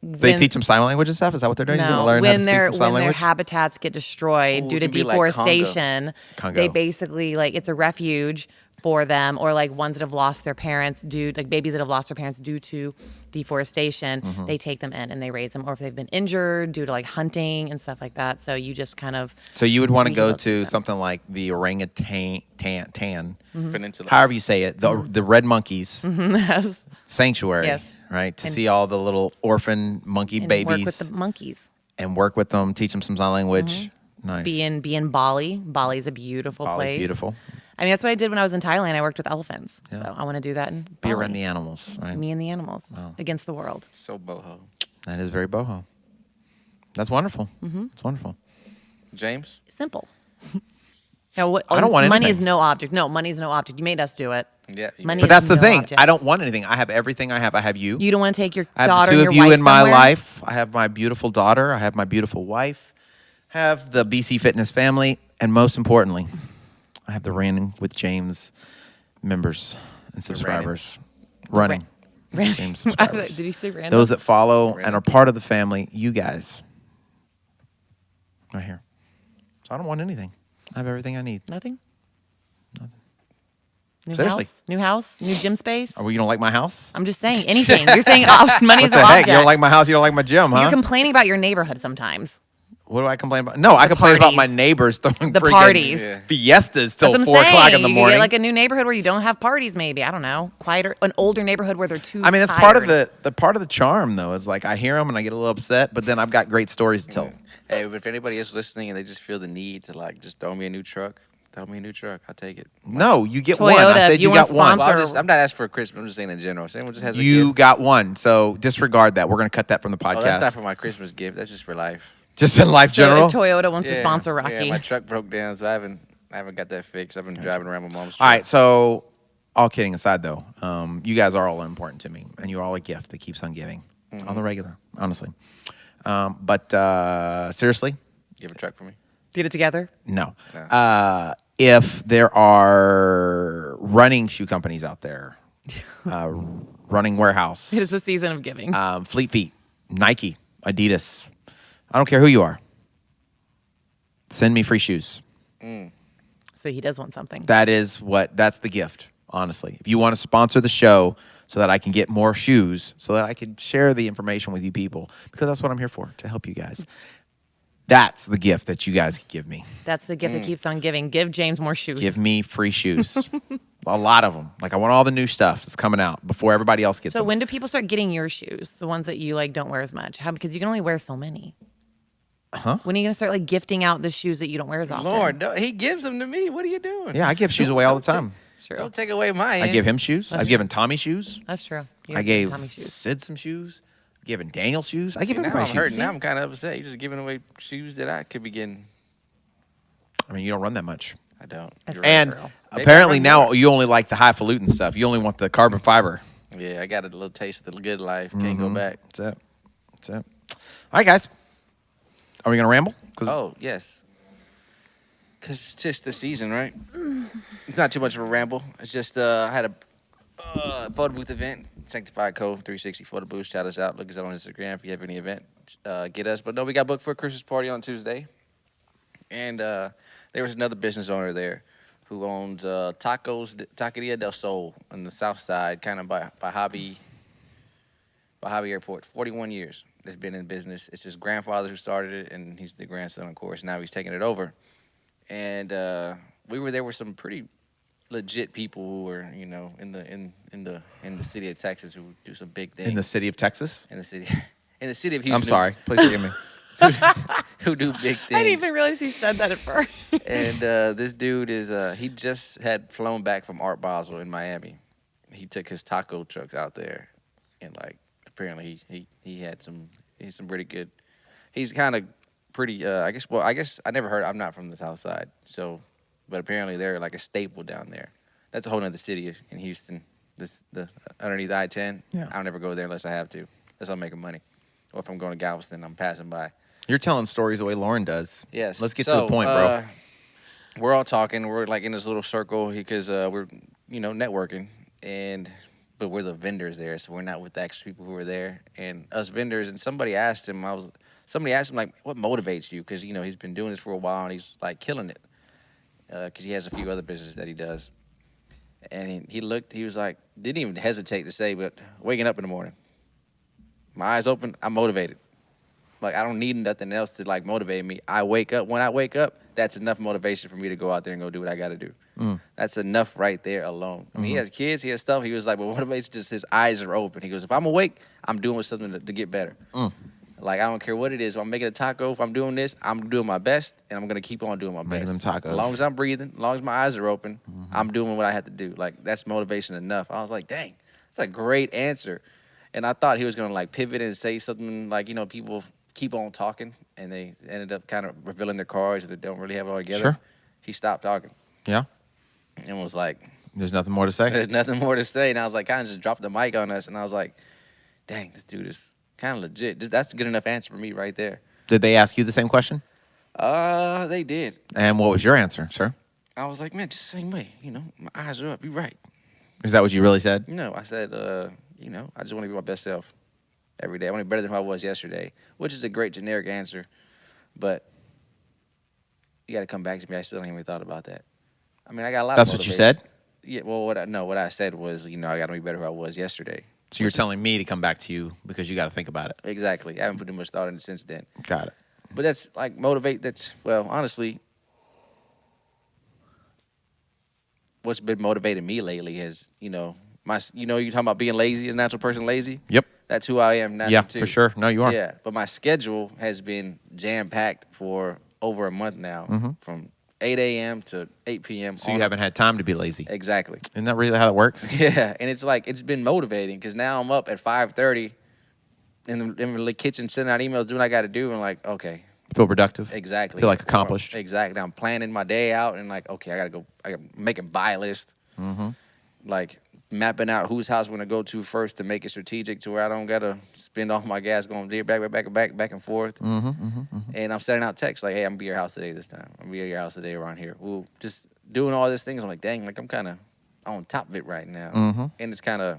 They teach them sign language and stuff. Is that what they're doing? You're No, gonna learn how to speak some sign when their language. habitats get destroyed Ooh, due it to could be like deforestation, Congo. they basically like it's a refuge for them, or like ones that have lost their parents babies that have lost their parents due to deforestation. Mm-hmm. They take them in and they raise them, or if they've been injured due to like hunting and stuff like that. So you just kind of So you would want to go rehabilitate to them. something like the orangutan, Peninsula. however you say it, the red monkeys Yes. sanctuary, Yes. right? To And- see all the little orphan monkey and babies work with the monkeys. and work with them, teach them some sign language. Nice. Be in Bali. Bali's a beautiful Bali's place. beautiful. I mean, that's what I did when I was in Thailand. I worked with elephants. So I want to do that in Be Bali. around the animals, right? Me and the animals against the world. So boho. That is very boho. That's wonderful. It's wonderful. James. Simple. Now, what, I don't want money anything. is no object. No, money is no object. You made us do it. Yeah. you Money made But that's the no thing. object. I don't want anything. I have everything I have. I have you. You don't want to take your I have daughter the two and of your you wife in my somewhere? life. I have my beautiful daughter. I have my beautiful wife. I have the BC Fitness family. And most importantly, I have the Ranning with James members and subscribers. Running. Ranning. James Did subscribers. he say random? Those that follow and Random. are part of the family, you guys. Right here. So I don't want anything. I have everything I need. Nothing? New Seriously. house? New house? New gym space? Oh, you don't like my house? I'm just saying anything. You're saying money is What no the heck? object. You don't like my house? You don't like my gym, huh? You're complaining about your neighborhood sometimes. What do I complain about? No, I complain about parties. my neighbors throwing The freaking parties. Yeah. fiestas till That's what 4 I'm saying. o'clock in the You morning. get like a new neighborhood where you don't have parties, maybe. I don't know. Quieter, an older neighborhood where they're too I mean, that's part of tired. the part of the charm, though. Is like I hear them and I get a little upset, but then I've got great stories to tell. Hey, if anybody is listening and they just feel the need to like just throw me a new truck, Throw me a new truck. I'll take it. No, you get Toyota, one. I said if you you wanna got one. sponsor- I'm not asking for a Christmas. I'm just saying in general. If anyone just has a You gift. got one. So disregard that. We're going to cut that from the Oh, that's not podcast. for my Christmas gift. That's just for life. Just in life So general. if Toyota wants to sponsor Rocky. Yeah, my truck broke down, so I haven't got that fixed. I've been driving around with mom's truck. All right, so all kidding aside, though, you guys are all important to me, and you're all a gift that keeps on giving on the regular, honestly. But seriously, You have a truck for me? Get it together. no. No. If there are running shoe companies out there, running warehouse, It is the season of giving. Fleet Feet, Nike, Adidas, I don't care who you are, send me free shoes. So he does want something. That's the gift, honestly. If you want to sponsor the show so that I can get more shoes, so that I can share the information with you people, because that's what I'm here for, to help you guys. That's the gift that you guys can give me. That's the gift that keeps on giving. Give James more shoes. Give me free shoes. A lot of them. Like, I want all the new stuff that's coming out before everybody else gets So them. when do people start getting your shoes? The ones that you like don't wear as much? How? Because you can only wear so many. Huh? When are you gonna start like gifting out the shoes that you don't wear as often? Lord, he gives them to me. What are you doing? Yeah, I give shoes away all the time. It's true. Don't take away mine. I give him shoes. I've given Tommy shoes. That's true. You I have gave Tommy shoes. Sid some shoes. I've given Daniel shoes. I give Now everybody I'm shoes. hurting. Now I'm kind of upset. You're just giving away shoes that I could be getting. I mean, you don't run that much. I don't. That's You're And girl. apparently Maybe I run now more. you only like the highfalutin stuff. You only want the carbon fiber. Yeah, I got a little taste of the good life. Can't go back. That's it. That's it. All right, guys. Are we going to ramble? 'Cause Oh, yes. Because it's just the season, right? It's not too much of a ramble. It's just I had a photo booth event. Sanctified Cove 360 photo booth. Shout us out. Look us up on Instagram if you have any event. Get us. But no, we got booked for a Christmas party on Tuesday. And there was another business owner there who owns Taqueria del Sol on the south side, kind of by Hobby Airport. 41 years it's been in business. It's his grandfather who started it, and he's the grandson, of course. Now he's taking it over. And we were there with some pretty legit people who were, in the city of Texas who do some big things. in the city of Texas? in the city of Houston. I'm sorry. Please forgive me. Who do big things. I didn't even realize he said that at first. And this dude is he just had flown back from Art Basel in Miami. He took his taco trucks out there, and like apparently he had he's some pretty good. He's kind of pretty. I guess I never heard. I'm not from the South Side, so but apparently they're like a staple down there. That's a whole other city in Houston. The underneath I-10. Yeah. I'll never go there unless I have to. Unless I'm making money, or if I'm going to Galveston, I'm passing by. You're telling stories the way Lauren does. Yes. Let's get to the point, bro. We're all talking. We're like in this little circle because we're networking, but we're the vendors there, so we're not with the actual people who are there. And us vendors, and somebody asked him like, what motivates you? Because he's been doing this for a while and he's like killing it. Because he has a few other businesses that he does. And he looked. He was like, didn't even hesitate to say, but waking up in the morning, my eyes open, I'm motivated. Like, I don't need nothing else to, like, motivate me. When I wake up, that's enough motivation for me to go out there and go do what I got to do. That's enough right there alone. I mean, he has kids, he has stuff. He was like, well, what motivates just his eyes are open. He goes, if I'm awake, I'm doing something to get better. Like, I don't care what it is. If I'm making a taco, if I'm doing this, I'm doing my best, and I'm going to keep on doing my Making best. them tacos. As long as I'm breathing, as long as my eyes are open, I'm doing what I have to do. Like, that's motivation enough. I was like, dang, that's a great answer. And I thought he was going to, like, pivot and say something like, people keep on talking, and they ended up kind of revealing their cards that don't really have it all together. Sure. He stopped talking Yeah. and was like, There's nothing more to say. there's nothing more to say. And I was like, kind of just dropped the mic on us, and I was like, dang, this dude is kind of legit. That's a good enough answer for me right there. Did they ask you the same question? They did. And what was your answer, sir? I was like, man, just the same way. My eyes are up. You're right. Is that what you really said? I said, I just want to be my best self every day. I want to be better than who I was yesterday, which is a great generic answer. But you got to come back to me. I still haven't even thought about that. I mean, I got a lot That's of what you motivation. said? Yeah, well, what I said was, I got to be better who I was yesterday. So you're telling me to come back to you because you got to think about it. Exactly. I haven't put too much thought in it since then. Got it. But that's like honestly, what's been motivating me lately is, you talking about being lazy, as a natural person lazy? Yep. That's who I am now. Yeah, too. for sure. No, you are. Yeah, but my schedule has been jam-packed for over a month now, from 8 a.m. to 8 p.m. So you haven't had time to be lazy. Exactly. Isn't that really how it works? Yeah, and it's like it's been motivating because now I'm up at 5:30 in the kitchen sending out emails, doing what I got to do, and like, okay, Feel productive. exactly, Feel like accomplished. Exactly. I'm planning my day out, and like, okay, I got to go. I got making buy list, like mapping out whose house we're gonna go to first to make it strategic to where I don't gotta spend all my gas going back and forth. And I'm sending out texts like, hey, I'm gonna be at your house today this time. I'm gonna be at your house today around here. Ooh, just doing all these things. I'm like, dang, like I'm kind of on top of it right now, and it's kind of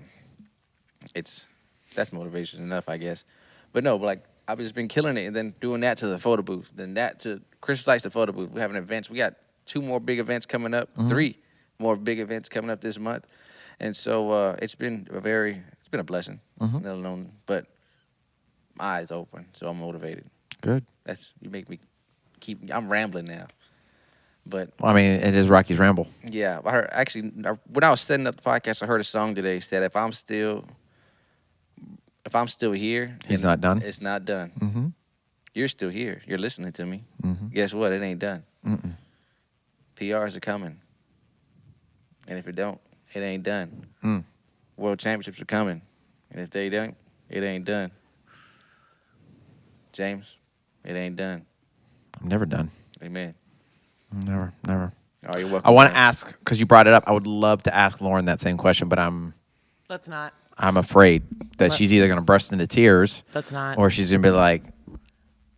that's motivation enough, I guess. But no, but like I've just been killing it, and then doing that to the photo booth, then that to Chris likes the photo booth. We're having events. We got 2 more big events coming up, 3 more big events coming up this month, and so it's been a blessing, let alone. But my eyes open, so I'm motivated. Good. You make me I'm rambling now, but Well, I mean, it is Rocky's Ramble. yeah, I heard when I was setting up the podcast, I heard a song today said if I'm still here, He's not done. It's not done. Mm-hmm. You're still here. You're listening to me. Guess what? It ain't done. PRs are coming, and if it don't, it ain't done. World championships are coming, and if they don't, it ain't done. James, it ain't done. I'm never done. Amen. Never. Oh, you're welcome. I want to ask, because you brought it up, I would love to ask Lauren that same question, but I'm Let's not. afraid that she's either going to burst into tears Let's not. or she's going to be like,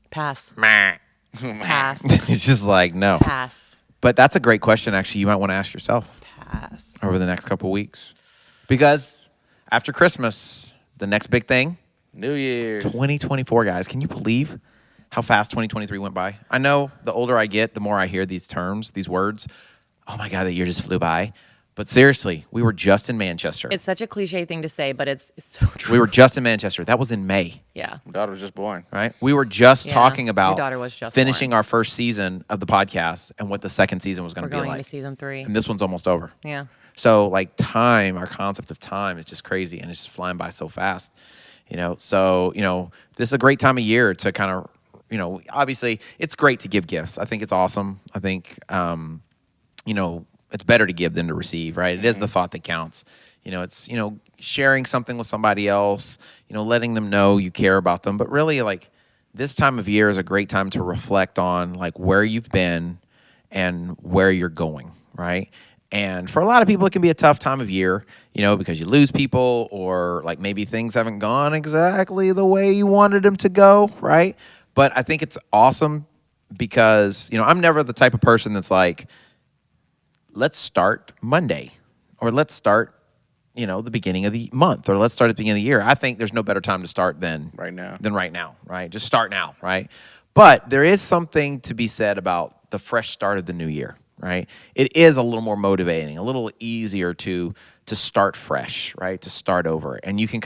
Pass. meh. Pass. It's just like, no. Pass. But that's a great question, actually. You might want to ask yourself Pass. over the next couple of weeks. Because after Christmas, the next big thing, New Year. 2024, guys. Can you believe how fast 2023 went by? I know the older I get, the more I hear these terms, these words. Oh, my God, the year just flew by. But seriously, we were just in Manchester. It's such a cliche thing to say, but it's so true. We were just in Manchester. That was in May. Yeah. My daughter was just born. Right? We were just talking about your daughter was just finishing born. our first season of the podcast and what the second season was going We're to be going like. into season 3. And this one's almost over. Yeah. So, like, time, our concept of time is just crazy, and it's just flying by so fast. So, this is a great time of year to kind of, obviously, it's great to give gifts. I think it's awesome. I think, it's better to give than to receive, right? It is the thought that counts. It's, sharing something with somebody else, letting them know you care about them. But really, like, this time of year is a great time to reflect on, like, where you've been and where you're going, right? And for a lot of people, it can be a tough time of year, because you lose people or, like, maybe things haven't gone exactly the way you wanted them to go, right? But I think it's awesome because, I'm never the type of person that's like, let's start Monday or let's start, the beginning of the month or let's start at the beginning of the year. I think there's no better time to start than right now, right? Just start now, right? But there is something to be said about the fresh start of the new year, right? It is a little more motivating, a little easier to start fresh, right? To start over. And you can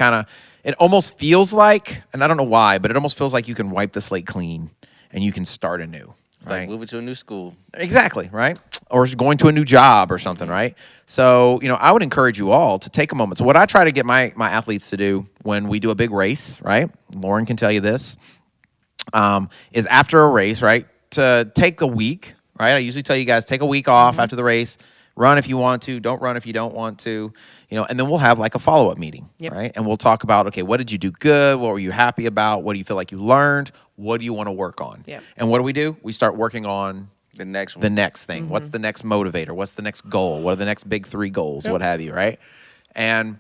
it almost feels like, and I don't know why, but it almost feels like you can wipe the slate clean and you can start anew. It's like moving to a new school. Exactly, right? Or going to a new job or something, right? So, I would encourage you all to take a moment. So what I try to get my athletes to do when we do a big race, right? Lauren can tell you this, is after a race, right? To take a week, right? I usually tell you guys, take a week off after the race. Run if you want to. Don't run if you don't want to. And then we'll have like a follow-up meeting, right? And we'll talk about, okay, what did you do good? What were you happy about? What do you feel like you learned? What do you want to work on? Yep. And what do? We start working on The next one. the next thing. What's the next motivator? What's the next goal? What are the next big 3 goals? What have you, right? And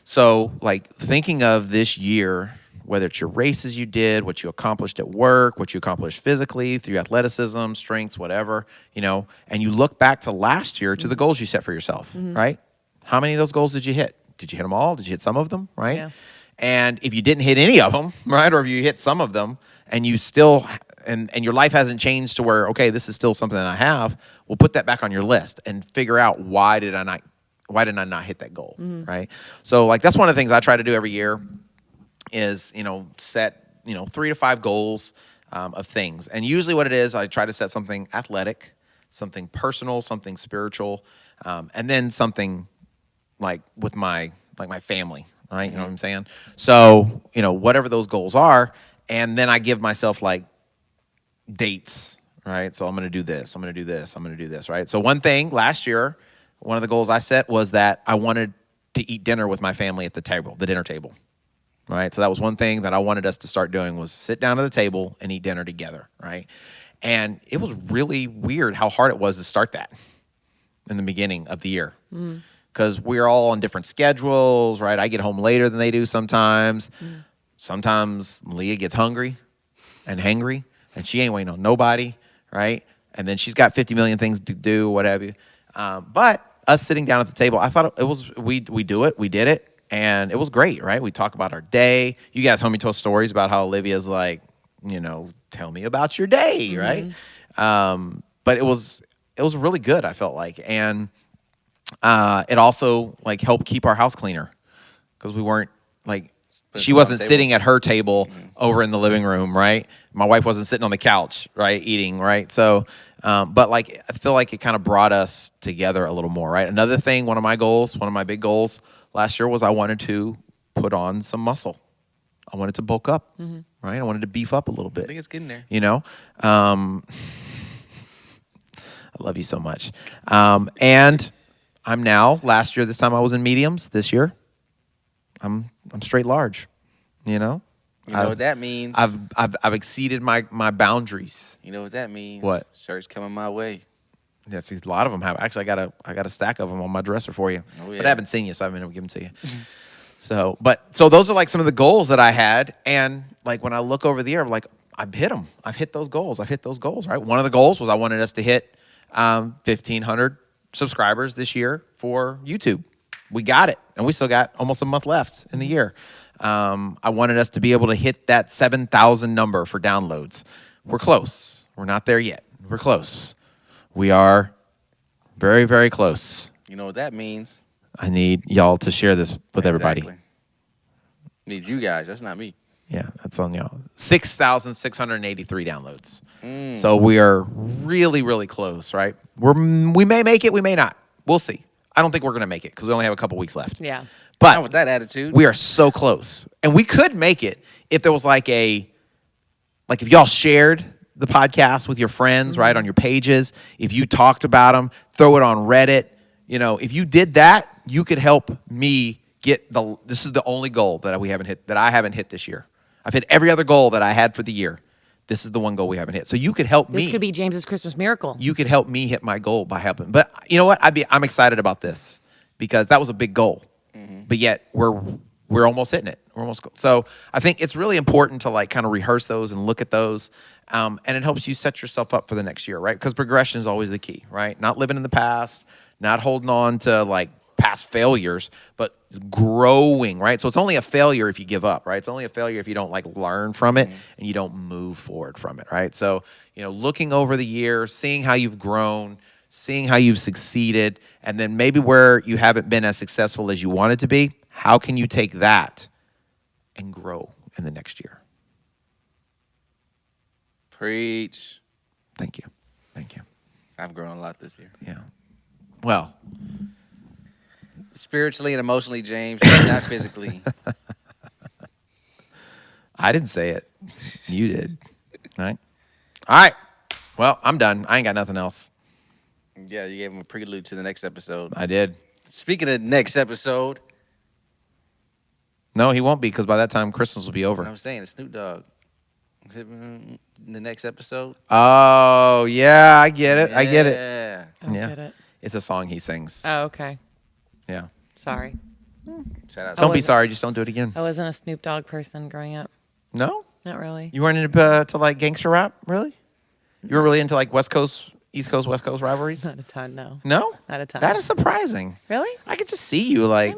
so, like, thinking of this year, whether it's your races you did, what you accomplished at work, what you accomplished physically through athleticism, strengths, whatever, and you look back to last year to the goals you set for yourself, right? How many of those goals did you hit? Did you hit them all? Did you hit some of them, right? Yeah. And if you didn't hit any of them, right, or if you hit some of them and you still, and your life hasn't changed to where, okay, this is still something that I have, we'll put that back on your list and figure out why did I not hit that goal, right? So, like, that's one of the things I try to do every year is, set, 3 to 5 goals of things. And usually what it is, I try to set something athletic, something personal, something spiritual, and then something like with my family, right? You know what I'm saying? So, whatever those goals are, and then I give myself like dates, right? So I'm going to do this. I'm going to do this. I'm going to do this, right? So one thing last year, one of the goals I set was that I wanted to eat dinner with my family at the table, the dinner table, right? So that was one thing that I wanted us to start doing was sit down at the table and eat dinner together, right? And it was really weird how hard it was to start that in the beginning of the year. Because we're all on different schedules, right? I get home later than they do sometimes. Sometimes Leah gets hungry and hangry, and she ain't waiting on nobody, right? And then she's got 50 million things to do, whatever. But us sitting down at the table, I thought it was, we did it, and it was great, right? We talk about our day. You guys told me stories about how Olivia's like, tell me about your day, right? But it was really good, I felt like. And it also like helped keep our house cleaner because we weren't like she wasn't sitting at her table over in the living room, right? My wife wasn't sitting on the couch, right, eating, right? So, but like I feel like it kind of brought us together a little more, right? Another thing, one of my big goals last year was I wanted to put on some muscle. I wanted to bulk up, right? I wanted to beef up a little bit. I think it's getting there. I love you so much. And I'm now, last year, this time I was in mediums. This year, I'm straight large, You know what that means? I've exceeded my boundaries. You know what that means? What? Shirts coming my way. That's a lot of them have. Actually, I got a stack of them on my dresser for you. Oh, yeah. But I haven't seen you, so I haven't been able to give them to you. So those are like some of the goals that I had, and like when I look over the year, I'm like, I've hit them. I've hit those goals. Right. One of the goals was I wanted us to hit 1,500 subscribers this year for YouTube. We got it, and we still got almost a month left in the year. I wanted us to be able to hit that 7,000 number for downloads. We're close. We're not there yet. We're close. We are very, very close. You know what that means? I need y'all to share this with everybody. Needs you guys. That's not me. Yeah, that's on y'all. 6,683 downloads. So we are really, really close, right? We may make it, we may not. We'll see. I don't think we're going to make it because we only have a couple weeks left. Yeah. But not with that attitude. We are so close. And we could make it if there was like if y'all shared the podcast with your friends, right, on your pages, if you talked about them, throw it on Reddit. If you did that, you could help me get this is the only goal that I haven't hit this year. I've hit every other goal that I had for the year. This is the one goal we haven't hit. So you could help me. This could be James's Christmas miracle. You could help me hit my goal by helping. But you know what? I'm excited about this because that was a big goal. But yet we're almost hitting it. So I think it's really important to like kind of rehearse those and look at those. And it helps you set yourself up for the next year, right? Because progression is always the key, right? Not living in the past, not holding on to like past failures, but growing, right? So it's only a failure if you give up, right? It's only a failure if you don't like learn from it and you don't move forward from it, right? So, looking over the year, seeing how you've grown, seeing how you've succeeded, and then maybe where you haven't been as successful as you wanted to be, how can you take that and grow in the next year? Preach. Thank you. I've grown a lot this year. Yeah. Well, spiritually and emotionally, James, but not physically. I didn't say it. You did. All right. Well, I'm done. I ain't got nothing else. Yeah, you gave him a prelude to the next episode. I did. Speaking of next episode. No, he won't be because by that time Christmas will be over. I'm saying it's Snoop Dogg. Is it in the next episode? Oh, yeah, I get it. Yeah. I get it. I don't get it. It's a song he sings. Oh, okay. Yeah. Sorry. Shout out. Don't be sorry. Just don't do it again. I wasn't a Snoop Dogg person growing up. No? Not really. You weren't into to like gangster rap, really? You were really into like West Coast, East Coast, West Coast rivalries? Not a ton, no. No? Not a ton. That is surprising. Really? I could just see you like,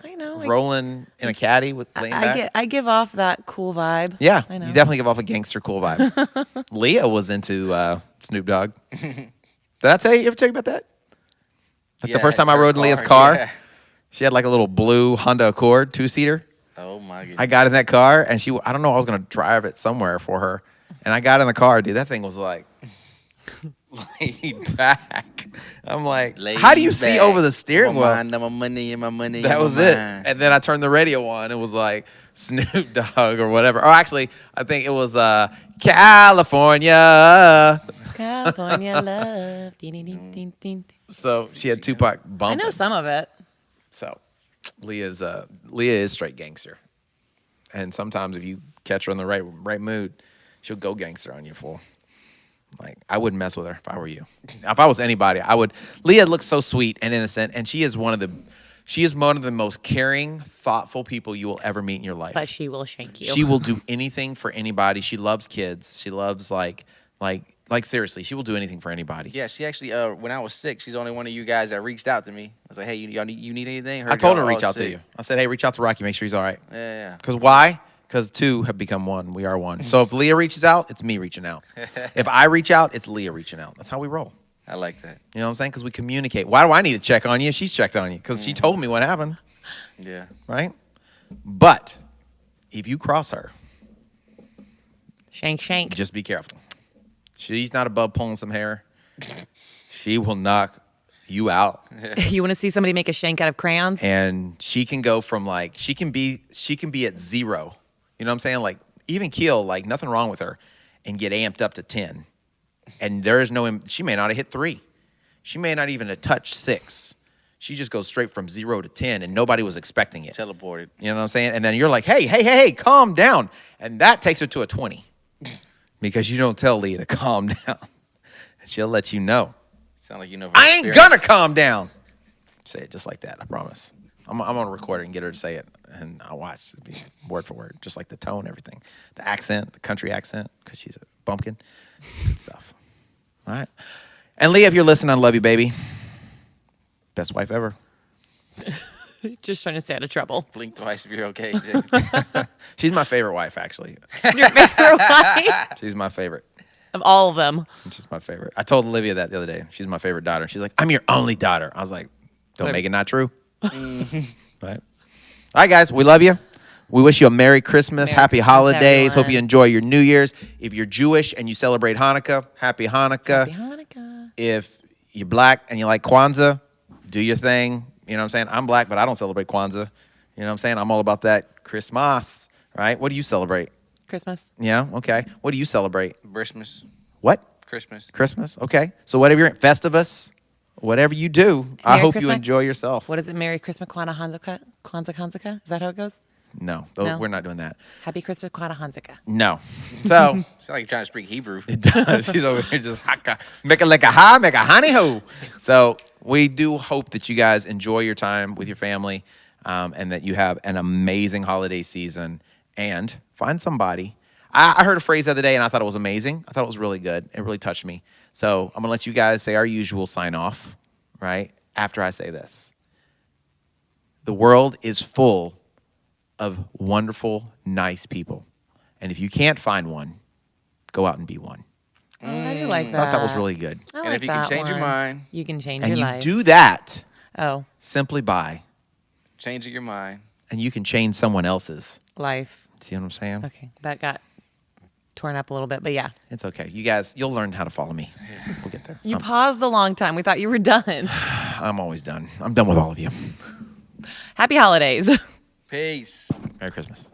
I know. rolling in a caddy with laying back. I give off that cool vibe. Yeah, I know. you definitely give off a gangster cool vibe. Leah was into Snoop Dogg. Did I ever tell you about that? Like the first time I rode in Leah's car, yeah. she had like a little blue Honda Accord 2-seater. Oh my goodness. I got in that car and I don't know, I was going to drive it somewhere for her. And I got in the car, dude, that thing was like, laid back. I'm like, Laid how do you see back. over the steering My wheel? mind, my money, and my money. That in my was it. mind. And then I turned the radio on. It was like Snoop Dogg or whatever. Or actually, I think it was California. California love. Ding, ding, ding, ding, ding. So she had Tupac I bumping. know some of it. So Leah is straight gangster. And sometimes if you catch her in the right mood, she'll go gangster on you full. Like, I wouldn't mess with her if I were you. If I was anybody, I would. Leah looks so sweet and innocent, and she is one of the most caring, thoughtful people you will ever meet in your life. But she will shank you. She will do anything for anybody. She loves kids. She loves like seriously, she will do anything for anybody. Yeah, she actually, when I was sick, she's the only one of you guys that reached out to me. I was like, hey, you need anything? I told her to y'all reach all out to sick. you. I said, hey, reach out to Rocky. Make sure he's all right. Yeah. Because why? Because two have become one. We are one. So if Leah reaches out, it's me reaching out. If I reach out, it's Leah reaching out. That's how we roll. I like that. You know what I'm saying? Because we communicate. Why do I need to check on you? She's checked on you because she told me what happened, Yeah. right? But if you cross her, Shank, shank. just be careful. She's not above pulling some hair. She will knock you out. You want to see somebody make a shank out of crayons? And she can go from like she can be at 0. You know what I'm saying? Like even keel, like nothing wrong with her, and get amped up to 10. And there is she may not have hit 3. She may not even have touched 6. She just goes straight from 0 to 10, and nobody was expecting it. Teleported. You know what I'm saying? And then you're like, hey, calm down. And that takes her to a 20 because you don't tell Leah to calm down. And she'll let you know. Sound like you know. I ain't gonna calm down. Say it just like that, I promise. I'm gonna record it and get her to say it, and I'll watch. It'll be word for word, just like the tone, everything. The accent, the country accent, because she's a bumpkin. Good stuff. All right. And Leah, if you're listening, I love you, baby. Best wife ever. Just trying to stay out of trouble. Blink twice if you're okay, Jay. She's my favorite wife, actually. Your favorite wife She's my favorite. of all of them. She's my favorite. I told Olivia that the other day. She's my favorite daughter. She's like, I'm your only daughter. I was like, don't make it not true. Right. All right, guys. We love you. We wish you a Merry Christmas, Merry Happy Christmas, Holidays. everyone. Hope you enjoy your New Year's. If you're Jewish and you celebrate Hanukkah, Happy Hanukkah. Happy Hanukkah. If you're black and you like Kwanzaa, do your thing. You know what I'm saying? I'm black, but I don't celebrate Kwanzaa. You know what I'm saying? I'm all about that Christmas, right? What do you celebrate? Christmas. Yeah, okay. What do you celebrate? Christmas. What? Christmas. Christmas, okay. So whatever you're Festivus, whatever you do, I Merry hope Christmas. you enjoy yourself. What is it? Merry Christmas, Kwanzaa, Hanukkah? Is that how it goes? No, No? we're not doing that. Happy Christmas, Kwanzaa, Hanukkah. No. So Sound like you're trying to speak Hebrew. it does. She's over here just make it like a ha, make a honey ho. So we do hope that you guys enjoy your time with your family, and that you have an amazing holiday season. And find somebody. I heard a phrase the other day, and I thought it was amazing. I thought it was really good. It really touched me. So I'm gonna let you guys say our usual sign off, right? After I say this. The world is full of wonderful, nice people. And if you can't find one, go out and be one. Oh, I do like I that. thought that was really good. I And like if you can that change your one. mind. You can change And your you life. do that Oh, simply by, Changing your mind. and you can change someone else's. life. See what I'm saying? Okay, that got torn up a little bit, but yeah. It's okay. You guys, you'll learn how to follow me. We'll get there. You paused a long time. We thought you were done. I'm always done. I'm done with all of you. Happy holidays. Peace. Merry Christmas.